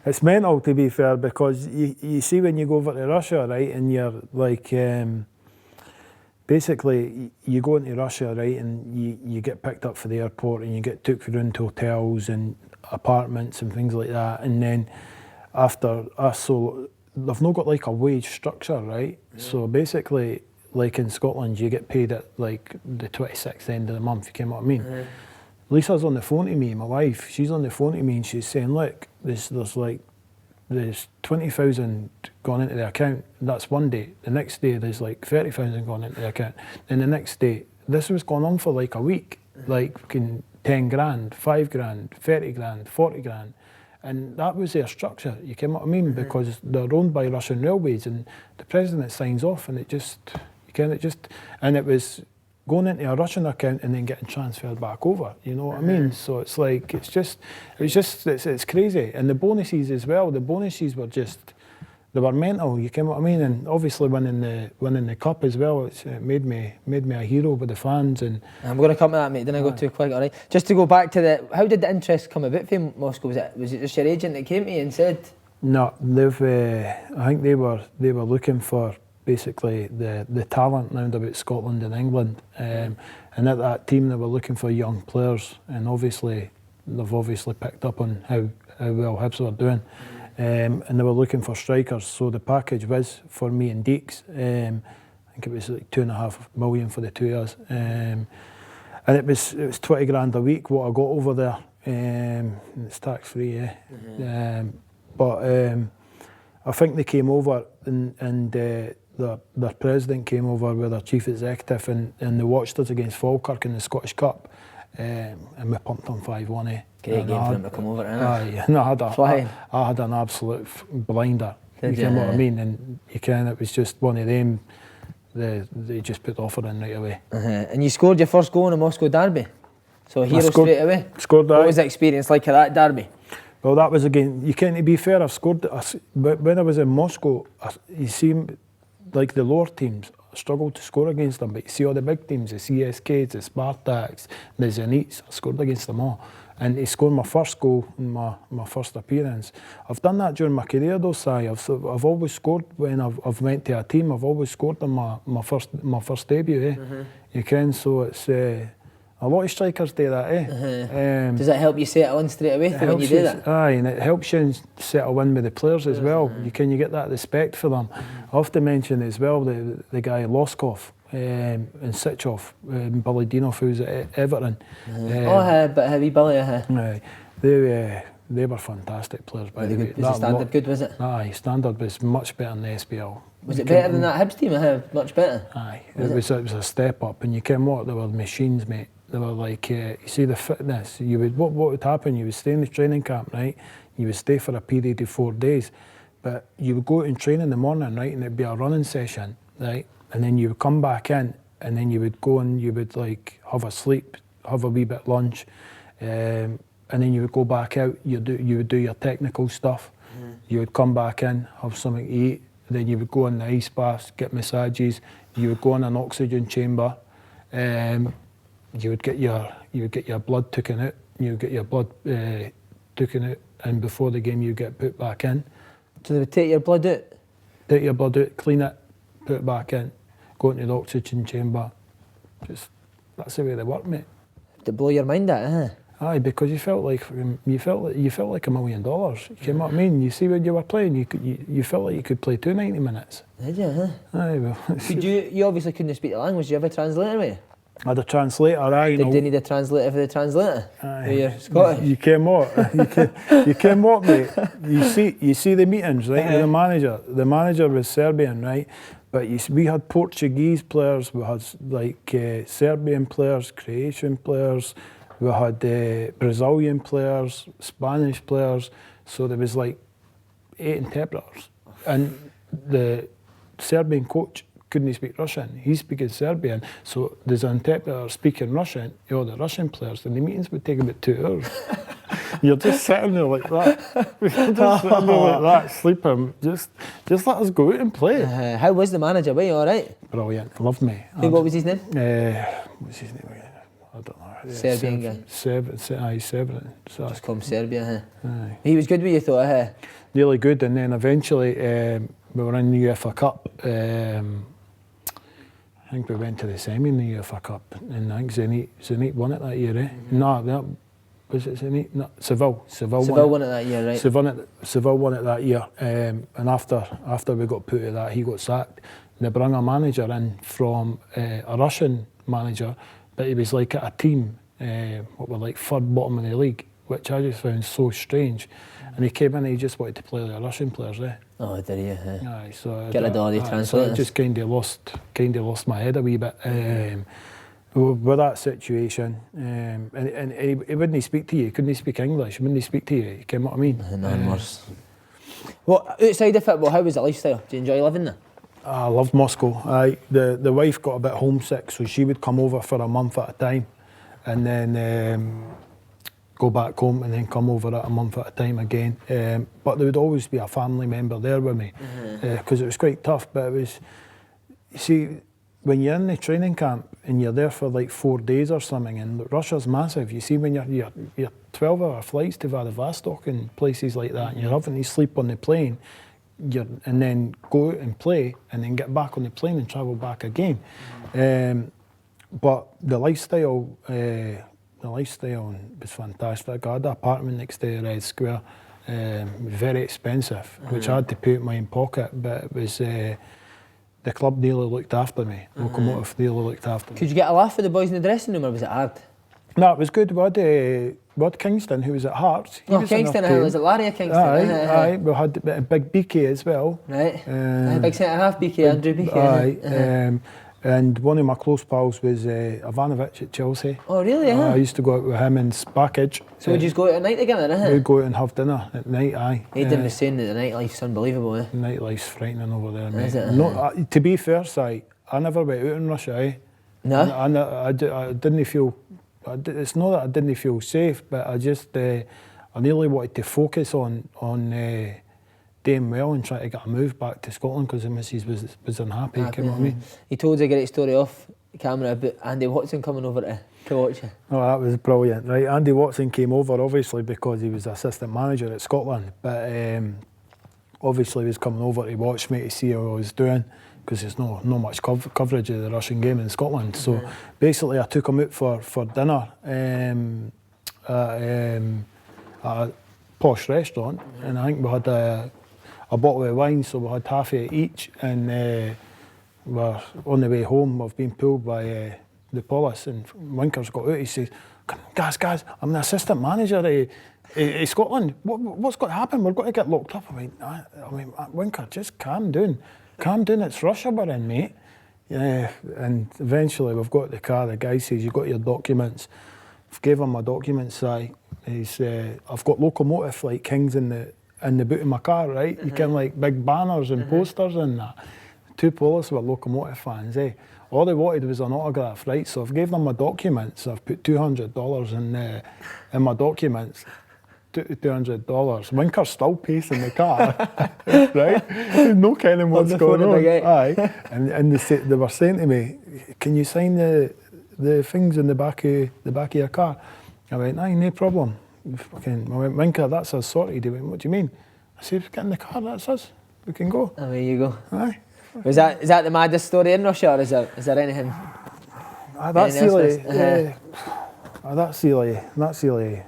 S2: It's mental, to be fair, because you see when you go over to Russia, right, and you're like, basically you go into Russia, right, and you get picked up for the airport and you get took around to hotels and apartments and things like that, and then after us, so they've not got like a wage structure, right? Yeah. So basically, like in Scotland, you get paid at like the 26th end of the month, you know what I mean? Yeah. Lisa's on the phone to me, my wife, she's on the phone to me and she's saying, look, there's 20,000 gone into the account, that's one day. The next day there's like 30,000 gone into the account. Then the next day, this was going on for like a week, like 10 grand, 5 grand, 30 grand, 40 grand. And that was their structure, you know what I mean? Because they're owned by Russian Railways and the president signs off and and it was going into a Russian account and then getting transferred back over, you know what I mean? So it's like, it's crazy. And the bonuses as well, the bonuses were just, they were mental, you know what I mean? And obviously winning the cup as well, it's made me a hero with the fans. And
S1: I'm going to come to that, mate, didn't I go too quick, all right? Just to go back to how did the interest come about from Moscow? Was it just your agent that came to you and said?
S2: No, I think they were looking for basically the talent round about Scotland and England, and at that team they were looking for young players, and obviously they've picked up on how well Hibs were doing, and they were looking for strikers. So the package was for me and Deeks, I think it was like 2.5 million for the 2 years, and it was 20 grand a week what I got over there, and it's tax free, yeah. But I think they came over and their president came over with their chief executive and they watched us against Falkirk in the Scottish Cup, and we pumped them 5-1.
S1: Great game for them to come over,
S2: I had an absolute blinder. You know what I mean? And it was just one of them. They just put the offer in right away.
S1: And you scored your first goal in the Moscow derby, so a hero straight away.
S2: Scored that.
S1: What was the experience like at that derby?
S2: Well, that was again. You can't. To be fair, I've scored. But when I was in Moscow, you see, like the lower teams, I struggled to score against them. But you see all the big teams, the CSKs, the Spartaks, the Zenits. I scored against them all. And he scored my first goal in my first appearance. I've done that during my career, though, Si. I've always scored when I've went to a team. I've always scored in my first debut. You can. So it's. A lot of strikers do that,
S1: Does that help you settle in straight away when you do that?
S2: Aye, and it helps you settle in with the players as well. You get that respect for them. I often mention as well the guy Loskov and Sitchov, Billy Dinoff, who's at Everton.
S1: But heavy Billy,
S2: Aye, they were fantastic players, by the way.
S1: Was the standard good, was it?
S2: Aye, standard was much better than the SPL.
S1: Was it better than that Hibs team? Much better?
S2: Aye, it was a step up, and you can what? They were machines, mate. They were like, you see the fitness, what would happen, you would stay in the training camp, right? You would stay for a period of 4 days, but you would go and train in the morning, right? And it'd be a running session, right? And then you would come back in, and then you would go and you would like have a sleep, have a wee bit lunch, and then you would go back out, you would do your technical stuff, you would come back in, have something to eat, then you would go in the ice baths, get massages, you would go in an oxygen chamber, you would get your blood taken out. You would get your blood taken out, and before the game, you get put back in.
S1: So they would take your blood out.
S2: Take your blood out, clean it, put it back in, go into the oxygen chamber. That's the way they work, mate.
S1: To blow your mind out,
S2: Aye, because you felt like $1 million. You know what I mean? You see when you were playing, you felt like you could play 290 minutes.
S1: Did you?
S2: Aye, well.
S1: You obviously couldn't speak the language. Did you have a translator with you?
S2: I had a translator, aye.
S1: Did you need a translator for the translator?
S2: Aye.
S1: You're Scottish.
S2: You came what? You came what, mate? You see the meetings, right? With the manager. The manager was Serbian, right? But we had Portuguese players, we had like Serbian players, Croatian players, we had Brazilian players, Spanish players. So there was like 8 interpreters, and the Serbian coach couldn't speak Russian. He's speaking Serbian, so there's an interpreter speaking Russian. The Russian players, and the meetings would take about 2 hours. You're just sitting there like that. You're just sitting there like that, sleeping. Just let us go out and play.
S1: How was the manager? Were you all right?
S2: Brilliant, loved me.
S1: What was his name?
S2: What's his name again? I don't know.
S1: Serbian guy.
S2: Serbian. So
S1: Just called Serbia, huh?
S2: aye.
S1: He was good with you, thought, huh?
S2: Really good, and then eventually we were in the UEFA Cup. I think we went to the semi in the UEFA Cup, and I think Zenit won it that year, eh? No, was it Zenit? No, Seville. Seville
S1: won it that year, right?
S2: Seville won it that year, and after we got put to that, he got sacked. They brought a manager in from a Russian manager, but he was like at a team, what were like third bottom in the league, which I just found so strange. And he came in and he just wanted to play the Russian players, eh?
S1: Oh, did he?
S2: Aye, so
S1: get rid of all the translators.
S2: So I just kind of lost my head a wee bit with that situation. And he wouldn't speak to you. He couldn't speak English. He wouldn't speak to you. You know what I mean?
S1: None worse. Well, outside of football, how was the lifestyle? Do you enjoy living there?
S2: I loved Moscow. The wife got a bit homesick, so she would come over for a month at a time, and then go back home and then come over at a month at a time again. But there would always be a family member there with me, because it was quite tough. But it was, you see, when you're in the training camp and you're there for like 4 days or something, and Russia's massive. You see, when you're 12-hour flights to Vladivostok and places like that, and you're having to sleep on the plane, and then go out and play, and then get back on the plane and travel back again. But the lifestyle was fantastic. I had an apartment next to Red Square, very expensive, which I had to pay out my own pocket, but it was the club nearly looked after me. Lokomotiv nearly looked after me.
S1: Could you get a laugh with the boys in the dressing room, or was it hard?
S2: No, it was good. We had Kingston, who was at Hearts. He was
S1: Kingston, was it Larry or Kingston?
S2: Aye. We had a big BK as well.
S1: Right. Big centre-half BK, Andrew BK.
S2: Aye. And one of my close pals was Ivanovic at Chelsea.
S1: Oh, really?
S2: I used to go out with him in Spackage.
S1: So would you just go out at night together?
S2: We'd go out and have dinner at night, aye.
S1: Aidan was saying that the nightlife's unbelievable, eh?
S2: Nightlife's frightening over there, mate.
S1: Is it?
S2: No, to be fair, Si, I never went out in Russia, eh?
S1: No?
S2: I didn't feel... It's not that I didn't feel safe, but I just... I nearly wanted to focus on doing well and trying to get a move back to Scotland, because the missus was unhappy, you know what I mean?
S1: He told you a great story off camera about Andy Watson coming over to watch you.
S2: Oh, that was brilliant, right? Andy Watson came over, obviously, because he was assistant manager at Scotland, but obviously he was coming over to watch me to see how I was doing, because there's no much coverage of the Russian game in Scotland. So basically I took him out for dinner at a posh restaurant, and I think we had a bottle of wine, so we had half of it each, and we're on the way home. We've been pulled by the police, and Winker's got out. He says, guys, I'm the assistant manager of Scotland. What's going to happen? We're going to get locked up. I mean, Winker, just calm down. Calm down, it's Russia we're in, mate. Yeah, and eventually we've got the car. The guy says, you got your documents. I've gave him my documents. I've got Lokomotiv like kings in the boot of my car, right? You can like big banners and posters and that. 2 police were Lokomotiv fans, eh? All they wanted was an autograph, right? So I've gave them my documents. I've put $200 in my documents. $200. Winker's still pacing the car, right? No kind of what's going on. Aye. And they were saying to me, can you sign the things in the back of your car? I went, aye, no problem. I went, Winker, that's us sorted. He went, what do you mean? I said, get in the car, that's us. We can go.
S1: Oh, there you go.
S2: Aye.
S1: Is that the maddest story in Russia, or is there anything?
S2: That's silly. That's silly.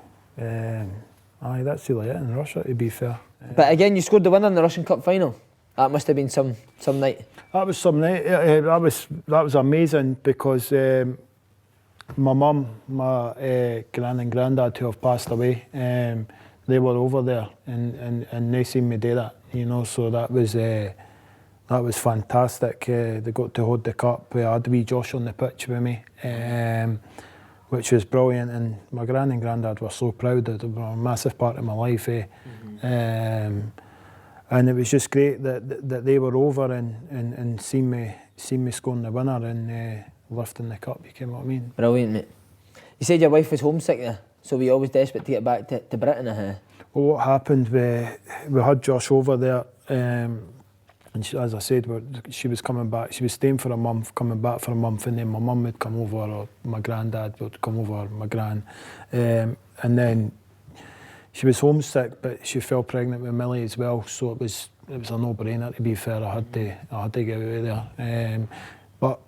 S2: Aye, that's silly in Russia, to be fair.
S1: But again, you scored the winner in the Russian Cup final. That must have been some night.
S2: That was some night. That was amazing, because my mum, my gran and granddad who have passed away, they were over there and they seen me do that, you know, so that was fantastic. They got to hold the cup. I had wee Josh on the pitch with me, which was brilliant, and my gran and granddad were so proud. They were a massive part of my life. And it was just great that they were over and seen me scoring the winner and lifting the cup, you know what I mean?
S1: Brilliant, mate. You said your wife was homesick there, so were you always desperate to get back to Britain?
S2: Well, what happened, we had Josh over there, and she, as I said, she was coming back. She was staying for a month, coming back for a month, and then my mum would come over, or my granddad would come over, my gran. And then she was homesick, but she fell pregnant with Millie as well, so it was a no-brainer, to be fair. I had to get out of there. But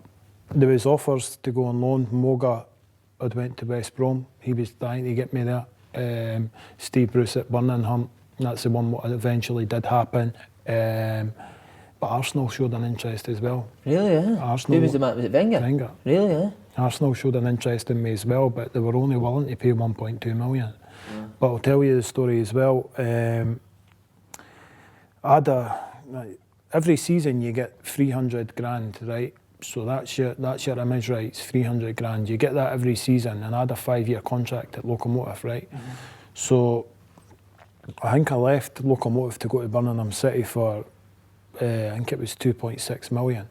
S2: there was offers to go on loan. Moga had went to West Brom. He was dying to get me there. Steve Bruce at Birmingham, that's the one that eventually did happen. But Arsenal showed an interest as well.
S1: Really, yeah?
S2: Arsenal,
S1: who was the man? Was it Wenger?
S2: Wenger.
S1: Really, yeah? Arsenal
S2: showed an interest in me as well, but they were only willing to pay 1.2 million. Yeah. But I'll tell you the story as well. Every season you get 300 grand, right? So that's your image rights, 300 grand. You get that every season, and I had a 5-year contract at Lokomotiv, right? Mm-hmm. So I think I left Lokomotiv to go to Birmingham City for, I think it was 2.6 million.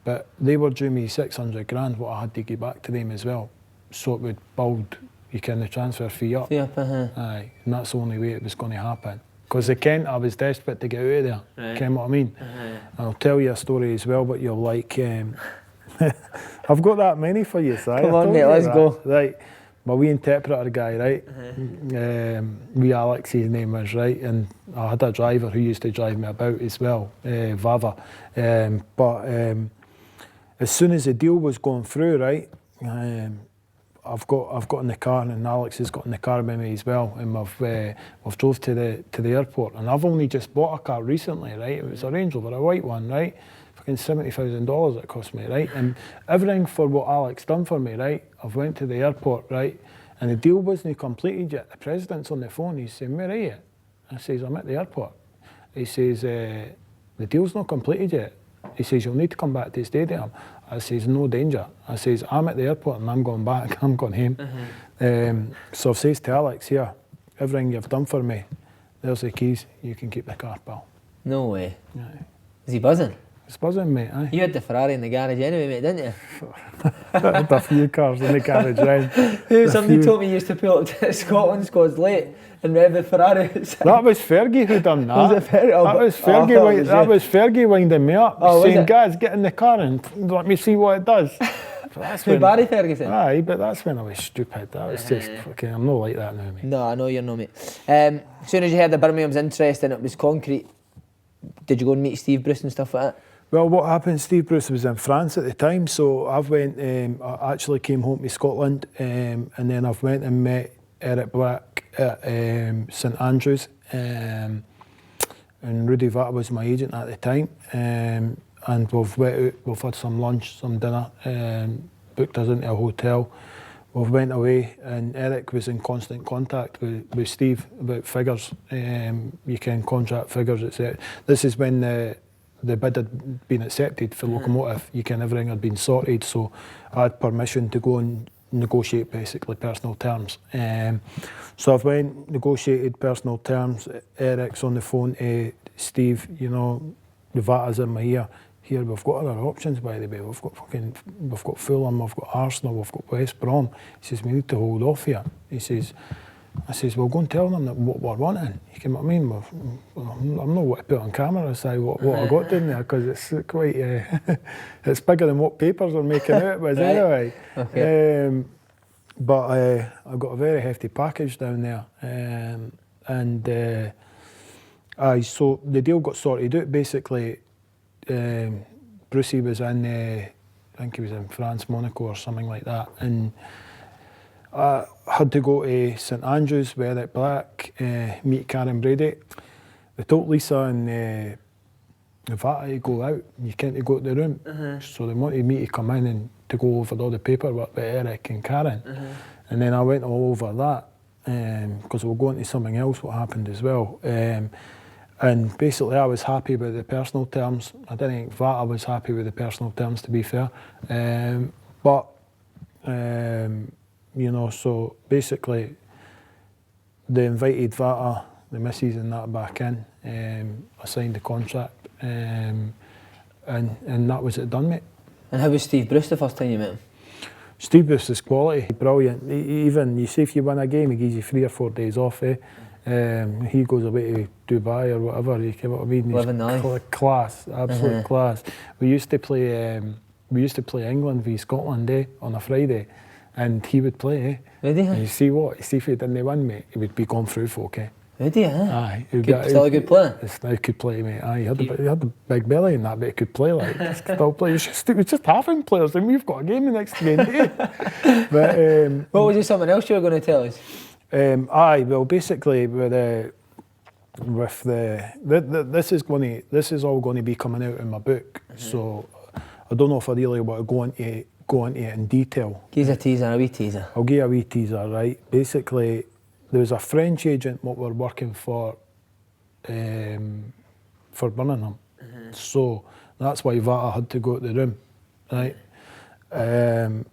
S2: But they were due me 600 grand, what I had to give back to them as well. So it would build, the transfer fee up. Aye, and that's the only way it was going to happen. Because I was desperate to get out of there. Right. You know what I mean? I'll tell you a story as well, but you'll like. I've got that many for you, Si.
S1: Come on, mate, let's go.
S2: Right, my wee interpreter guy, right? Wee Alex, his name was, right? And I had a driver who used to drive me about as well, Vava. But as soon as the deal was going through, right? I've got in the car, and Alex has got in the car with me as well, and we've drove to the airport, and I've only just bought a car recently, right? It was a Range Rover, a white one, right? Fucking $70,000 it cost me, right? And everything for what Alex done for me, right? I've went to the airport, right? And the deal wasn't completed yet. The president's on the phone. He's saying, "Where are you?" I says, "I'm at the airport." He says, "The deal's not completed yet." He says, "You'll need to come back to the stadium." I says, "No danger." I says, "I'm at the airport and I'm going back. I'm going home." So I says to Alex, "Here, everything you've done for me, there's the keys. You can keep the car, pal."
S1: No way.
S2: Yeah.
S1: Is he buzzing?
S2: It's buzzing, mate. Aye.
S1: You had the Ferrari in the garage anyway, mate, didn't you?
S2: I had a few cars in the garage, right?
S1: Somebody told me you used to pull up to Scotland squads late and rev the Ferrari.
S2: That was Fergie who done that.
S1: Was it Fergie?
S2: That was Fergie winding me up, saying, "Guys, get in the car and let me see what it does."
S1: Who, Barry Ferguson?
S2: Aye, but that's when I was stupid. That was just fucking. I'm not like that now, mate.
S1: No, I know you're not, mate. As soon as you heard the Birmingham's interest and it was concrete, did you go and meet Steve Bruce and stuff like that?
S2: Well, what happened, Steve Bruce was in France at the time, so I actually came home to Scotland, and then I've went and met Eric Black at St Andrews, and Rudy Vata was my agent at the time, and we've went out, we've had some lunch, some dinner, booked us into a hotel. We've went away, and Eric was in constant contact with Steve about figures. You can contract figures, etc. This is when the bid had been accepted for Lokomotiv. Everything had been sorted, so I had permission to go and negotiate basically personal terms. So I've went, negotiated personal terms. Eric's on the phone to Steve, the Vata's in my ear. Here, we've got other options, by the way. We've got Fulham, we've got Arsenal, we've got West Brom. He says, "We need to hold off here." I says, "Well, go and tell them that what we're wanting." You know what I mean? I'm not what to put on camera and say what I got down there, because it's quite, it's bigger than what papers are making out with anyway. Okay. But I got a very hefty package down there, so the deal got sorted out. Basically, Brucey was in, I think he was in France, Monaco or something like that, and I had to go to St Andrews with Eric Black, meet Karen Brady. They took Lisa and if I had to go out, you can't go to the room. So they wanted me to come in and to go over all the paperwork with Eric and Karen. And then I went all over that because we were going to something else what happened as well. And basically I was happy with the personal terms. I didn't think Vata was happy with the personal terms, to be fair. But, you know, so basically they invited Vata, the missus and that back in. I signed the contract. And that was it done, mate.
S1: And how was Steve Bruce the first time you met him?
S2: Steve Bruce is quality, brilliant. Even, you see, if you win a game, he gives you 3 or 4 days off, eh? He goes away to Dubai or whatever, you know what I mean? He's class, absolute class. We used to play England v Scotland, eh, on a Friday, and he would play, eh?
S1: Would he?
S2: And you see what? See if he didn't win, mate, he would be gone through folk, eh?
S1: Would he, eh?
S2: Aye.
S1: Still a good player?
S2: He could play, mate. Aye, he had the big belly and that, but he could play, like, still play. It was just half-in players, and we've got a game the next game, eh? But,
S1: what was it, something else you were going to tell us?
S2: Aye, well, basically, this is all going to be coming out in my book. So I don't know if I really want to go into it in detail.
S1: Give us a teaser, a wee teaser.
S2: I'll give you a wee teaser, right? Basically, there was a French agent what we're working for Birmingham. So that's why Vata had to go to the room, right? And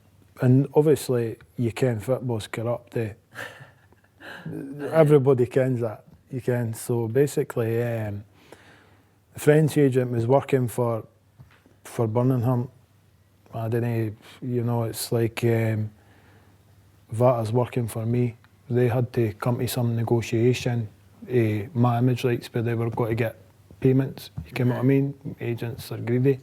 S2: obviously, you can football's corrupt, eh? Everybody kens that, you can. So basically, the French agent was working for Birmingham. I don't know, you know, it's like Vata's working for me. They had to come to some negotiation, my image rights, but they were going to get payments, you know what I mean? Agents are greedy.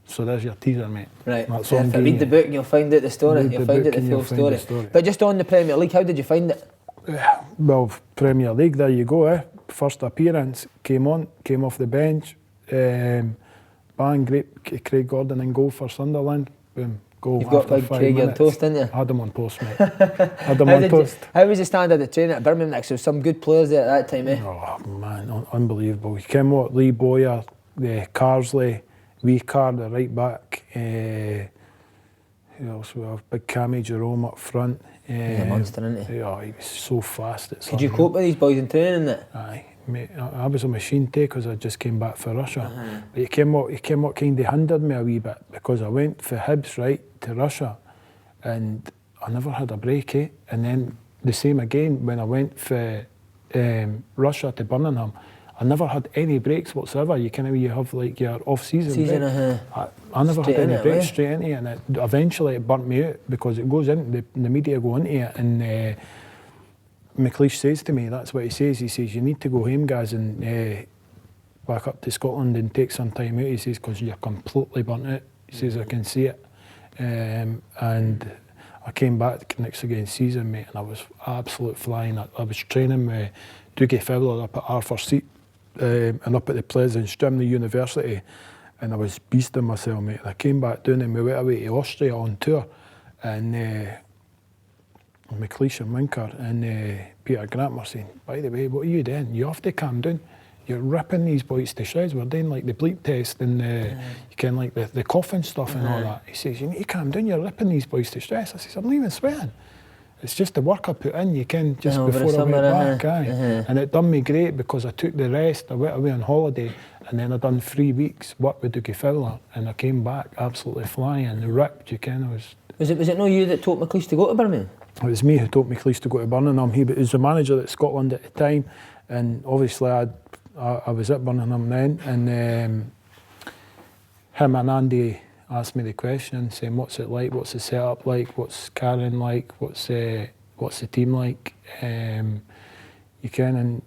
S2: So there's your teaser, mate.
S1: Right, if you read the book and you'll find out the story, you'll find out the full story. But just on the Premier League, how did you find it?
S2: Well, Premier League, there you go, eh? First appearance, came off the bench, bang, great Craig Gordon in goal for Sunderland, boom, goal.
S1: You've got big Craig on toast, didn't you?
S2: Had him on toast, mate. Had him on toast.
S1: How was the standard of training at Birmingham next? There were some good players there at that time, eh?
S2: Oh, man, unbelievable. You came what, Lee Boyer, Carsley, Card, the right back, who else we have? Big Cammy Jerome up front.
S1: He's a monster, isn't he?
S2: Yeah, he was so fast.
S1: Could you cope with these boys in training?
S2: Aye, mate, I was a machine too because I just came back for Russia. But he came what kind of hindered me a wee bit because I went for Hibs, right, to Russia, and I never had a break, eh? And then the same again when I went for Russia to Birmingham. I never had any breaks whatsoever. You have like your off-season break. I never had any breaks, straight into it, and eventually it burnt me out because it goes in, the media go into it, and McLeish says to me, that's what he says, you need to go home, guys, and back up to Scotland and take some time out, he says, because you're completely burnt out. He says, I can see it. And I came back next against season, mate, and I was absolute flying. I was training with Dougie Fowler up at Arthur Seat, and up at the Pleasance Gym, the university, and I was beasting myself, mate. I came back down and we went away to Austria on tour, and McLeish and Winker and Peter Grant were saying, by the way, what are you doing? You have to calm down. You're ripping these boys to shreds. We're doing like the bleep test and you can like the coughing stuff and all that. He says, you need to calm down, you're ripping these boys to shreds. I says, I'm not even sweating. It's just the work I put in, you can, just before I went back, And it done me great because I took the rest, I went away on holiday, and then I done 3 weeks work with Dougie Fowler, and I came back absolutely flying, ripped, you can.
S1: Was it not you that taught McLeish to go to Birmingham?
S2: It was me who taught McLeish to go to Birmingham. He was the manager at Scotland at the time, and obviously I was at Birmingham then, and him and Andy asked me the question, saying, what's it like, what's the setup like, what's Karen like, what's the team like, you can, and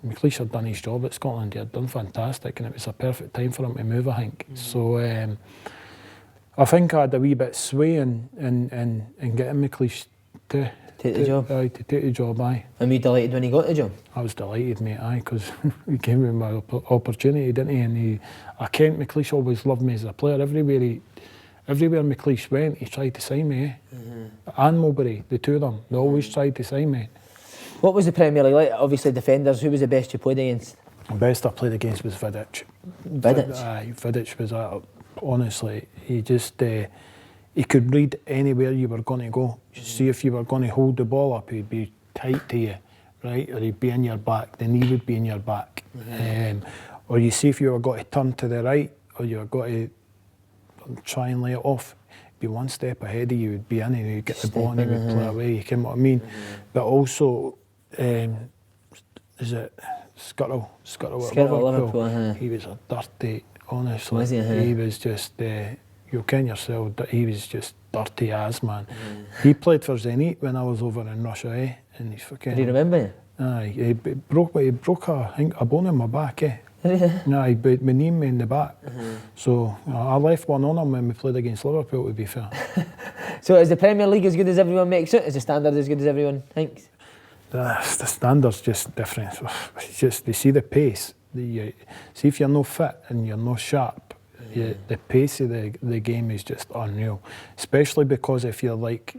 S2: McLeish had done his job at Scotland, he had done fantastic, and it was a perfect time for him to move, I think. So I think I had a wee bit sway in getting McLeish to take the job. To take the job, aye.
S1: And were you delighted when he got the job?
S2: I was delighted, mate, aye, because he came with my opportunity, didn't he? And I Kent McLeish always loved me as a player. Everywhere McLeish went, he tried to sign me, eh? And Mulberry, the two of them, they always tried to sign me.
S1: What was the Premier League like? Obviously defenders, who was the best you played against?
S2: The best I played against was Vidic.
S1: Vidic?
S2: Vidic was, honestly, he could read anywhere you were going to go. See if you were going to hold the ball up, he'd be tight to you, right? Or he'd be in your back, the knee would be in your back. Or you see if you were going to turn to the right, or you were going to try and lay it off, he'd be one step ahead of you, he'd be in and he'd get the ball and he would play away, you know what I mean? But also, is it Scuttle at Liverpool? He was a dirty, honestly.
S1: Was he?
S2: He was just, you'll ken yourself, that he was just dirty as, man. He played for Zenit when I was over in Russia, and he's fucking...
S1: Do you remember you?
S2: Aye, he broke a bone in my back, Aye, but my knee in the back. So I left one on him when we played against Liverpool, to be fair.
S1: So is the Premier League as good as everyone makes it? Is the standard as good as everyone thinks?
S2: The standard's just different. It's just, they see the pace. See if you're no fit and you're no sharp, the pace of the game is just unreal. Especially because if you're like,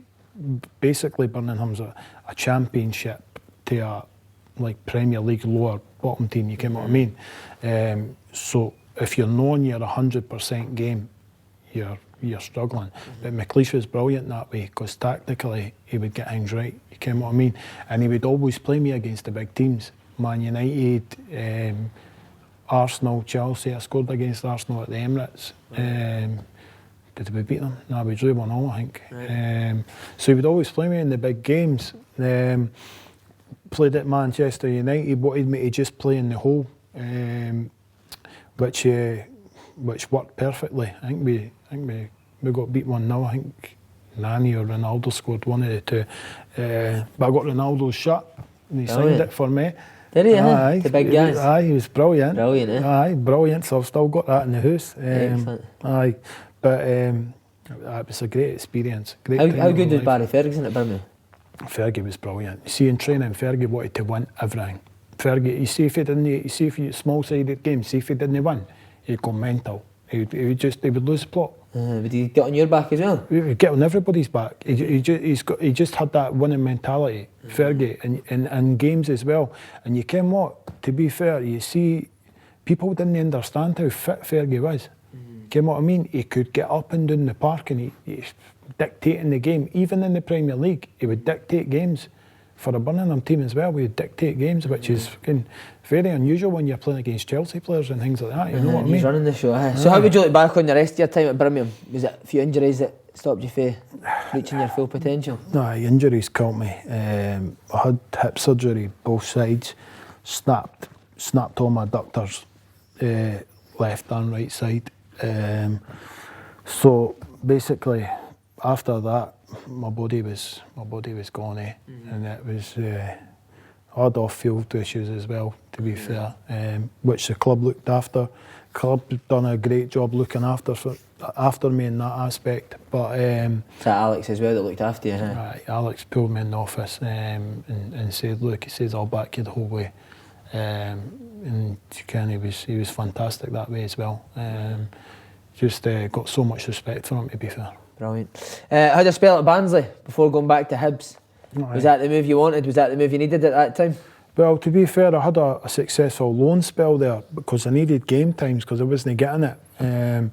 S2: basically Birmingham's a championship to a like Premier League lower bottom team, you know what I mean? So if you're knowing you're 100% game, you're struggling. But McLeish was brilliant that way, because tactically he would get things right, you know what I mean? And he would always play me against the big teams. Man United, Arsenal, Chelsea. I scored against Arsenal at the Emirates. Did we beat them? No, we drew 1-1, I think. Right. So he would always play me in the big games. Played at Manchester United, he wanted me to just play in the hole, which worked perfectly. I think we got beat 1-0. I think Nani or Ronaldo scored one of the two. But I got Ronaldo's shot and he signed it for me.
S1: Did he? Aye, the big guys.
S2: Aye, he was brilliant.
S1: Brilliant,
S2: Aye, brilliant. So I've still got that in the house.
S1: Excellent.
S2: Aye, but it was a great experience.
S1: How good was Barry Ferguson at Birmingham?
S2: Fergie was brilliant. You see, in training, Fergie wanted to win everything. Fergie, if you small-sided games, see if he didn't win, he'd go mental. He would lose the plot.
S1: Would he get on your back as well?
S2: He would get on everybody's back. He just had that winning mentality, Fergie, and games as well. And you ken what? To be fair, you see, people didn't understand how fit Fergie was. You know what I mean? He could get up and down the park and he's dictating the game. Even in the Premier League, he would dictate games. For a Birmingham team as well, we would dictate games, which is very unusual when you're playing against Chelsea players and things like that, you know what I mean?
S1: He's running the show, So how would you look back on the rest of your time at Birmingham? Was it a few injuries that stopped you from reaching your full potential?
S2: No, injuries killed me. I had hip surgery, both sides, snapped all my adductors, left and right side. So basically, after that, my body was gone, and it was I had off-field issues as well, to be fair, which the club looked after. Club done a great job looking after me in that aspect. But
S1: is that Alex as well that looked after you?
S2: Right, Alex pulled me in the office and said, "Look," he says, "I'll back you the whole way." And he was fantastic that way as well. Just got so much respect for him, to be fair.
S1: Brilliant. How did you spell at Barnsley before going back to Hibs?
S2: Right.
S1: Was that the move you wanted? Was that the move you needed at that time?
S2: Well, to be fair, I had a successful loan spell there because I needed game times because I wasn't getting it. And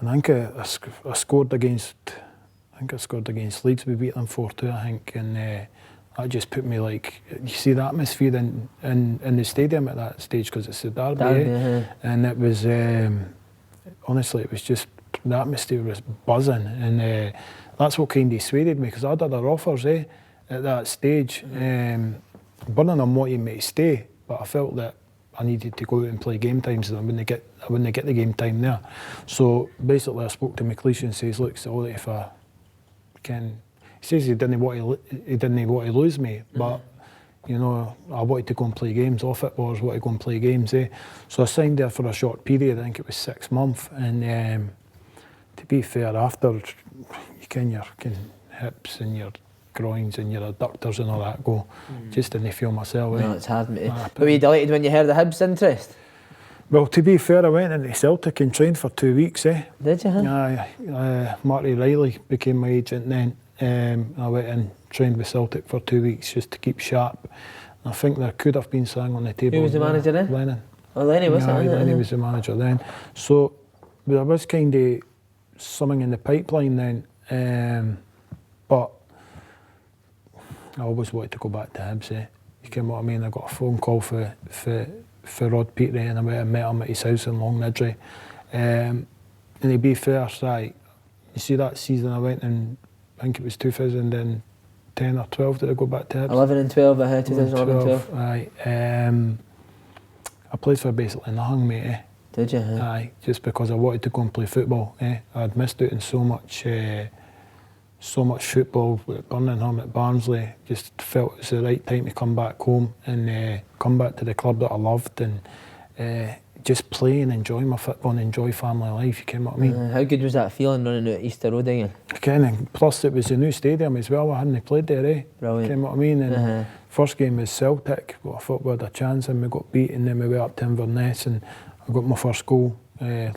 S2: I think I scored against Leeds. We beat them 4-2, I think, and that just put me like, you see the atmosphere in the stadium at that stage because it's the derby, and it was honestly, it was just, the atmosphere was buzzing, and that's what kind of swayed me because I had other offers at that stage. Birmingham wanted me to stay, but I felt that I needed to go out and play game times and I wouldn't get the game time there. So basically I spoke to McLeish and says, "Look, it's all right if I can." He says he didn't want to lose me, but you know, I wanted to go and play games. All footballers wanted to go and play games, So I signed there for a short period. I think it was 6 months. And to be fair, after you can your hips and your groins and your adductors and all that go, just didn't feel myself.
S1: No, it's hard, mate. But were you delighted when you heard the Hibs interest?
S2: Well, to be fair, I went into Celtic and trained for 2 weeks.
S1: Did you?
S2: Marty Riley became my agent then. I went and trained with Celtic for 2 weeks just to keep sharp. I think there could have been something on the table.
S1: Who was the manager then?
S2: Lennon.
S1: Oh, Lenny was it?
S2: Lenny was the manager then. So there was kind of something in the pipeline then, but I always wanted to go back to Hibs. You know what I mean? I got a phone call for Rod Petrie, and I went and met him at his house in Long Nidry. And to be fair, you see that season I went in, I think it was 2010 or 12 did I go back to Hibs?
S1: 11 and 12, 2011 12.
S2: Aye. I played for basically nothing, mate.
S1: Did you?
S2: Aye, just because I wanted to go and play football. I'd missed out on so much football at Birmingham, at Barnsley. Just felt it was the right time to come back home and come back to the club that I loved and just play and enjoy my football and enjoy family life. You know what I mean?
S1: How good was that feeling running out Easter Road again?
S2: And plus it was a new stadium as well. I hadn't played there.
S1: Brilliant.
S2: You know what I mean? And first game was Celtic. Well, I thought we had a chance and we got beat, and then we went up to Inverness and I got my first goal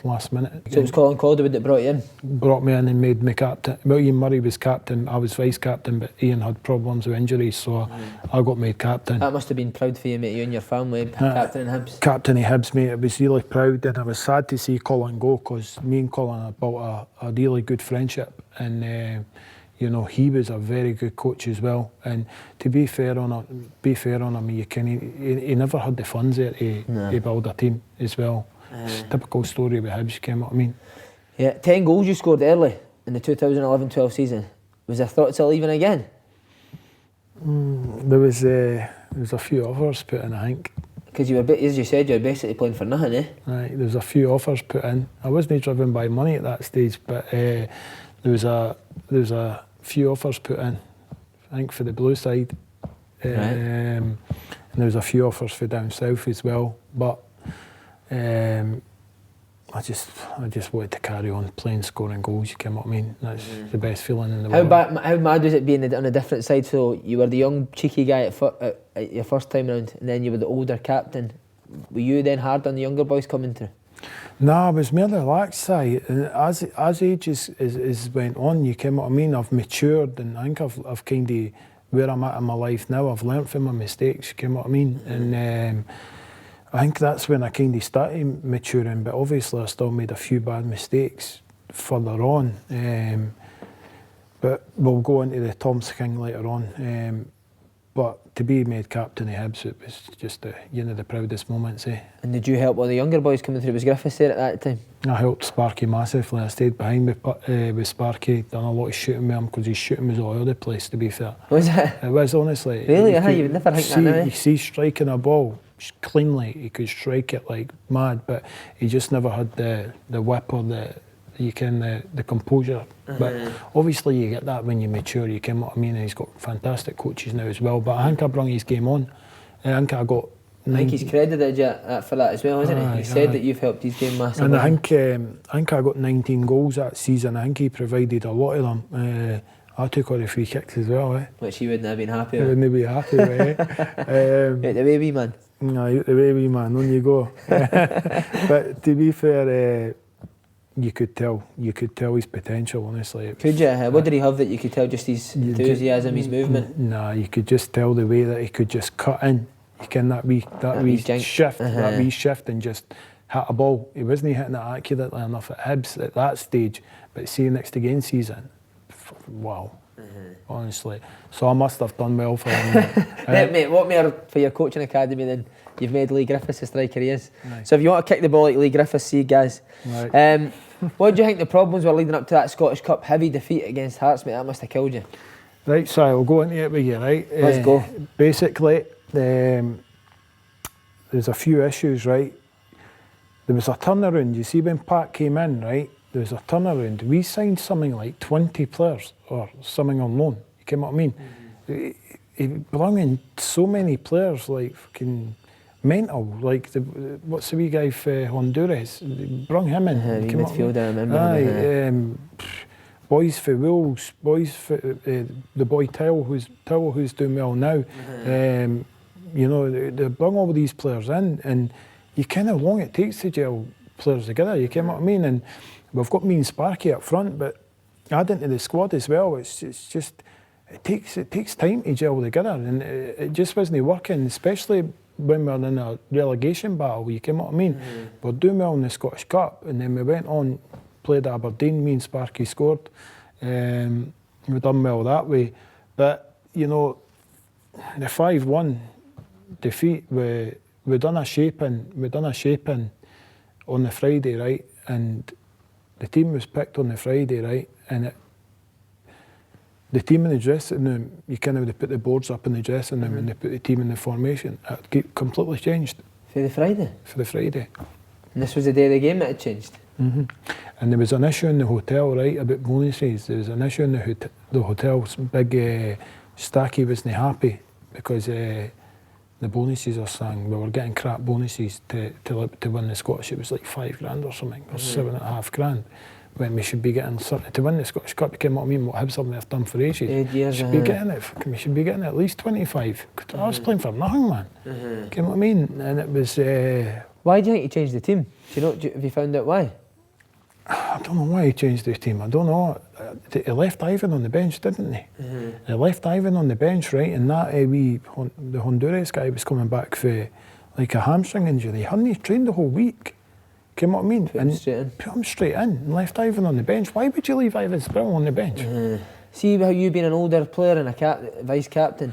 S2: last minute.
S1: So it was Colin Calderwood that brought you in?
S2: Brought me in and made me captain. Well, Ian Murray was captain, I was vice captain, but Ian had problems with injuries, so I got made captain.
S1: That must have been proud for you, mate, you and your family, captain in Hibs.
S2: Captain of Hibs, mate. It was really proud, and I was sad to see Colin go, because me and Colin had built a really good friendship, and you know, he was a very good coach as well. And to be fair on him, he never had the funds there to build a team as well. It's a typical story with Hibs, you know what I mean?
S1: Yeah, 10 goals you scored early in the 2011-12 season. Was there thoughts of leaving again?
S2: There was a few offers put in, I think.
S1: Because you were, as you said, you were basically playing for nothing,
S2: Right, there was a few offers put in. I wasn't driven by money at that stage, but there was a few offers put in, I think, for the blue side.
S1: Right.
S2: And there was a few offers for down south as well, but I just wanted to carry on playing, scoring goals. You know what I mean? That's the best feeling in the world.
S1: How mad was it being on a different side? So you were the young cheeky guy at your first time round, and then you were the older captain. Were you then hard on the younger boys coming through?
S2: No, I was more the relaxed side. And as age is went on, you know what I mean? I've matured, and I think I've kind of where I'm at in my life now. I've learnt from my mistakes. You know what I mean? And I think that's when I kind of started maturing, but obviously I still made a few bad mistakes further on. But we'll go into the Thomas King later on. But to be made captain of Hibs, it was just the proudest moments.
S1: And did you help all the younger boys coming through? Was Griffiths there at that time?
S2: I helped Sparky massively. I stayed behind with Sparky, done a lot of shooting with him, because his shooting was all over the place, to be fair.
S1: Was it?
S2: It was, honestly.
S1: Really? You would never think that now,
S2: You see striking a ball cleanly, he could strike it like mad, but he just never had the whip or the composure. But obviously you get that when you mature, you know what I mean, and he's got fantastic coaches now as well. But I think I brought his game on. I think I got...
S1: I think he's credited you for that as well, isn't he? He said that you've helped his game massively.
S2: And I think I got 19 goals that season. I think he provided a lot of them. I took all the free kicks as well.
S1: Which he wouldn't have been happy with.
S2: I wouldn't be happy with.
S1: The baby man.
S2: No, the baby man, on you go. But to be fair, you could tell his potential, honestly.
S1: Could you? What did he have that you could tell? Just his enthusiasm, his movement?
S2: No, you could just tell the way that he could just cut in. You can that wee shift, that wee shift, and just hit a ball. He wasn't hitting it accurately enough at Hibs at that stage, but see next again season, wow. Honestly, so I must have done well for him.
S1: Mate, what more for your coaching academy than you've made Lee Griffiths the striker he is? Right. So if you want to kick the ball like Lee Griffiths, see guys. Right. What do you think the problems were leading up to that Scottish Cup heavy defeat against Hearts, mate? That must have killed you.
S2: Right, so I'll go into it with you, right?
S1: Let's go.
S2: Basically, there's a few issues, right? There was a turnaround. You see, when Pat came in, right? There was a turnaround. We signed something like 20 players or something on loan. You know what I mean? He brought in so many players, like fucking mental. Like what's the wee guy for Honduras? They brought him in.
S1: Midfielder, I remember.
S2: Boys for Wolves, boys for the boy Towell, who's doing well now. You know, they bring all these players in, and you kind of long it takes to gel players together. You know what I mean? And we've got me and Sparky up front, but add into the squad as well. It's just it takes time to gel together, and it just wasn't working. Especially when we were in a relegation battle, you came what I mean? We were doing well in the Scottish Cup, and then we went on, played Aberdeen, me and Sparky scored. We done well that way. But, you know, the 5-1 defeat, we done a shaping on the Friday, right? And the team was picked on the Friday, right? And the team in the dressing room, you kind of, they put the boards up in the dressing room and they put the team in the formation. It completely changed.
S1: For the Friday?
S2: For the Friday.
S1: And this was the day of the game that it changed?
S2: And there was an issue in the hotel, right, about bonuses. There was an issue in the hotel's big Stacky wasn't happy because the bonuses are saying we were getting crap bonuses to win the Scottish. It was like $5,000 or something, or $7,500. When we should be getting something to win the Scottish Cup. You came what I mean? What Hibs have done for ages.
S1: 8 years.
S2: Should be getting it. We should be getting at least 25. I was playing for nothing, man. Came what I mean? And it was.
S1: Why do you think he changed the team? Do you know? Have you found out why?
S2: I don't know why he changed the team. I don't know. He left Ivan on the bench, didn't he? He left Ivan on the bench, right? And that the Honduras guy was coming back for like a hamstring injury. He hadn't trained the whole week. You know what I mean? Put him straight in and left Ivan on the bench. Why would you leave Ivan Sproul on the bench?
S1: See how you being an older player and a vice captain,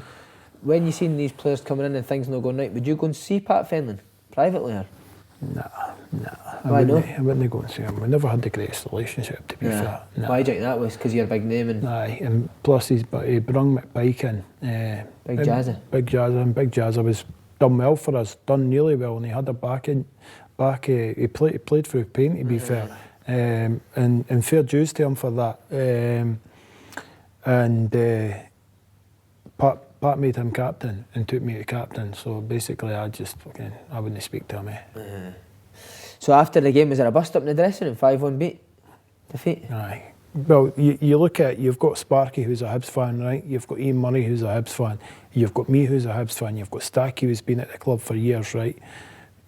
S1: when you seen these players coming in and things not going right, would you go and see Pat Fenlon privately? Or?
S2: Nah.
S1: Why not?
S2: I wouldn't go and see him. We never had the greatest relationship, to be fair. Nah.
S1: Why do you think that was? Because you're a big name and.
S2: Aye, and plus he brung McPike in.
S1: Big Jazza.
S2: Big Jazza was done well for us, done really well, and he had a back. He played through pain, to be fair, and fair dues to him for that. Pat made him captain and took me to captain. So basically, I wouldn't speak to him.
S1: So after the game, was there a bust up in the dressing room? 5-1 defeat.
S2: Aye. Well, you look at, you've got Sparky, who's a Hibs fan, right? You've got Ian Murray, who's a Hibs fan. You've got me, who's a Hibs fan. You've got Stacky, who's been at the club for years, right?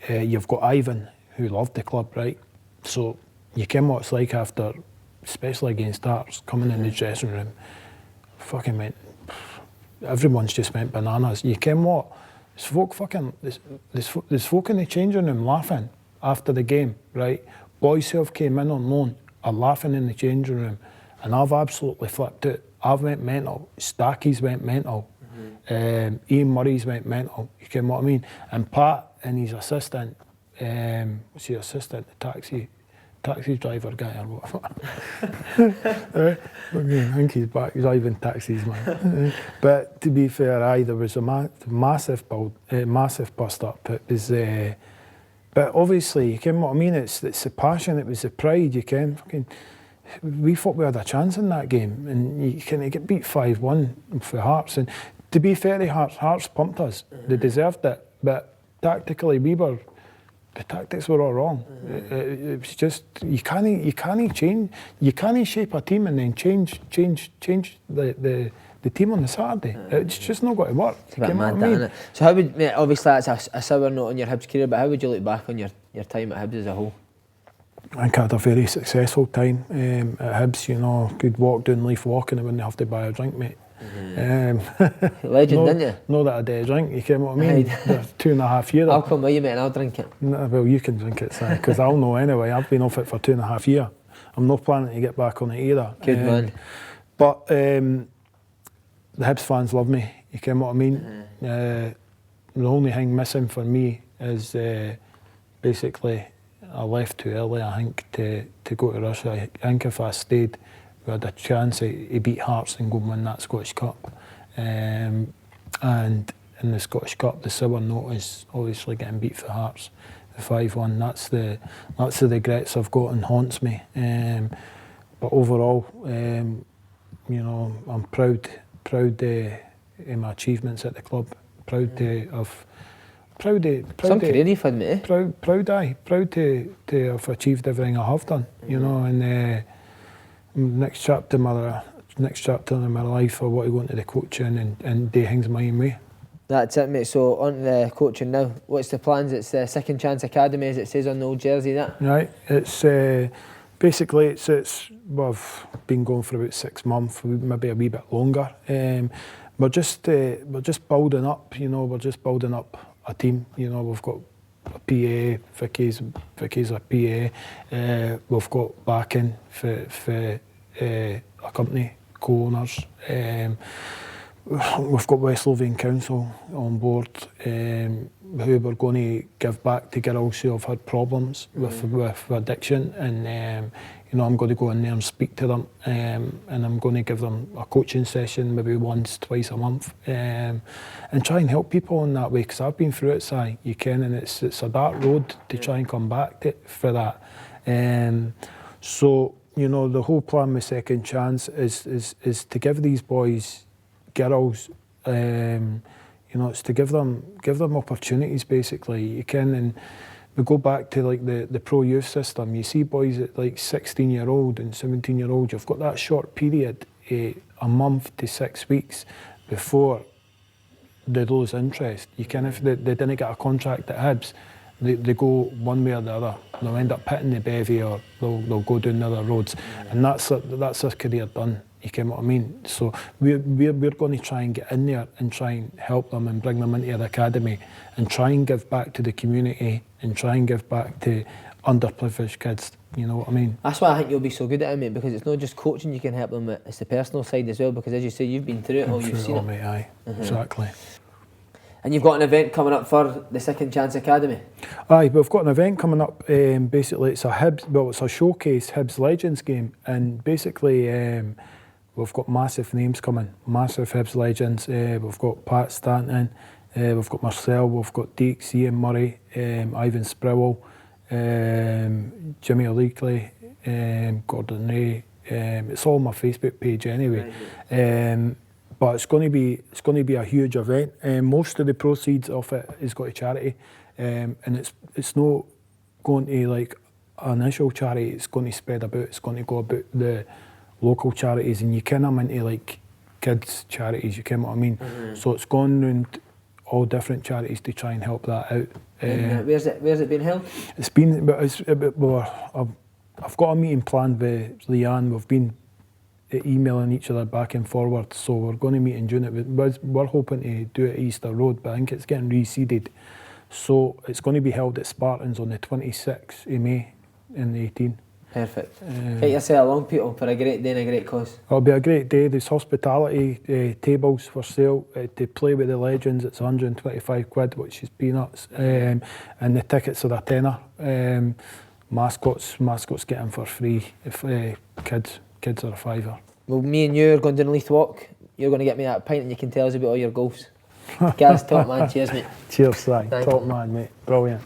S2: You've got Ivan, who loved the club, right? So you can what it's like after, especially against Hearts, coming in the dressing room, fucking went, everyone's just went bananas. You can what? There's folk in the changing room laughing after the game, right? Boys who have came in on loan are laughing in the changing room, and I've absolutely flipped it. I've went mental. Stacky's went mental. Ian Murray's went mental. You can what I mean? And Pat and his assistant, what's his assistant? The taxi driver guy or whatever. I think he's back driving taxis, man. But to be fair, there was a massive bust up. It was, but obviously, you can what I mean. It's the passion. It was the pride. You can we thought we had a chance in that game, and you can get beat 5-1 for Hearts. And to be fair to Hearts pumped us. They deserved it, but tactically the tactics were all wrong. It was just you can't shape a team and then change the team on the Saturday. It's just not going to work.
S1: It's a bit mad, isn't it? So how would, mate, obviously that's a sour note on your Hibs career, but how would you look back on your time at Hibs as a whole?
S2: I think I had a very successful time at Hibs. You know, could walk down Leaf Walk and I wouldn't have to buy a drink, mate.
S1: Legend, didn't you?
S2: Know that I did a drink, you know what I mean? 2.5 years.
S1: I'll come with you, mate, and I'll drink it.
S2: No, well, you can drink it, Si, because I'll know anyway. I've been off it for 2.5 years. I'm not planning to get back on it either.
S1: Good man.
S2: But the Hibs fans love me, you know what I mean? The only thing missing for me is basically I left too early, I think, to go to Russia. I think if I stayed, we had a chance to beat Hearts and go and win that Scottish Cup. And in the Scottish Cup, the sour note is obviously getting beat for Hearts, the 5-1. That's the regrets I've got and haunts me. But overall, you know, I'm proud of my achievements at the club. Proud to have have achieved everything I have done. You know, and next chapter in my life, I want to go into the coaching and do things my own way.
S1: That's it, mate. So on to the coaching now. What's the plans? It's the Second Chance Academy, as it says on the old jersey. That
S2: right. It's basically it's we've been going for about 6 months, maybe a wee bit longer. We're just building up. You know, we're just building up a team. You know, we've got a PA, Vicky's a PA. We've got backing for a company, co-owners. We've got West Lothian Council on board, who we're going to give back to girls who have had problems with addiction, and you know, I'm going to go in there and speak to them, and I'm going to give them a coaching session maybe once, twice a month, and try and help people in that way, because I've been through it, Si, you can, and it's a dark road to try and come back for that. So, you know, the whole plan with Second Chance is to give these boys, girls, you know, it's to give them opportunities, basically. You can, and we go back to like the pro youth system. You see boys at like 16-year-old and 17-year-old, you've got that short period, a month to 6 weeks before they lose interest. You can, if they didn't get a contract at Hibs, they go one way or the other. They'll end up hitting the bevy, or they'll go down other roads, and that's their career done. You get what I mean? So we're going to try and get in there and try and help them and bring them into the academy and try and give back to the community and try and give back to underprivileged kids. You know what I mean?
S1: That's why I think you'll be so good at it, mate, because it's not just coaching you can help them with, it's the personal side as well, because as you say, you've been through it all, you've seen it.
S2: Mate, aye, exactly.
S1: And you've got an event coming up for the Second Chance Academy?
S2: Aye, we've got an event coming up. Basically, it's a Hibs, well, it's a showcase Hibs Legends game, and basically we've got massive names coming, massive Hibs legends. We've got Pat Stanton, we've got Marcel, we've got Deeks, Ian Murray, Ivan Sprewell, Jimmy O'Leakley, Gordon Ray. It's all on my Facebook page anyway. But it's going to be a huge event. Most of the proceeds of it is going to charity, and it's not going to like an initial charity. It's going to spread about. It's going to go about the local charities, and you can I'm into like kids charities. You can what I mean. So it's gone round all different charities to try and help that out.
S1: Where's it been held?
S2: I've got a meeting planned with Leanne. We've been emailing each other back and forward, so we're going to meet in June. We're hoping to do it at Easter Road, but I think it's getting reseeded. So it's going to be held at Spartans on the 26th of May in the 18th.
S1: Perfect. Get yourself along, people, for a great day and a great cause.
S2: It'll be a great day. There's hospitality tables for sale. To play with the legends, it's 125 quid, which is peanuts. And the tickets are a tenner. Mascots get in for free. If kids are a fiver.
S1: Well, me and you are going down the Leith Walk. You're going to get me that pint and you can tell us about all your goals. Gaz, top man, cheers, mate.
S2: Cheers, Si. Top man, mate. Brilliant.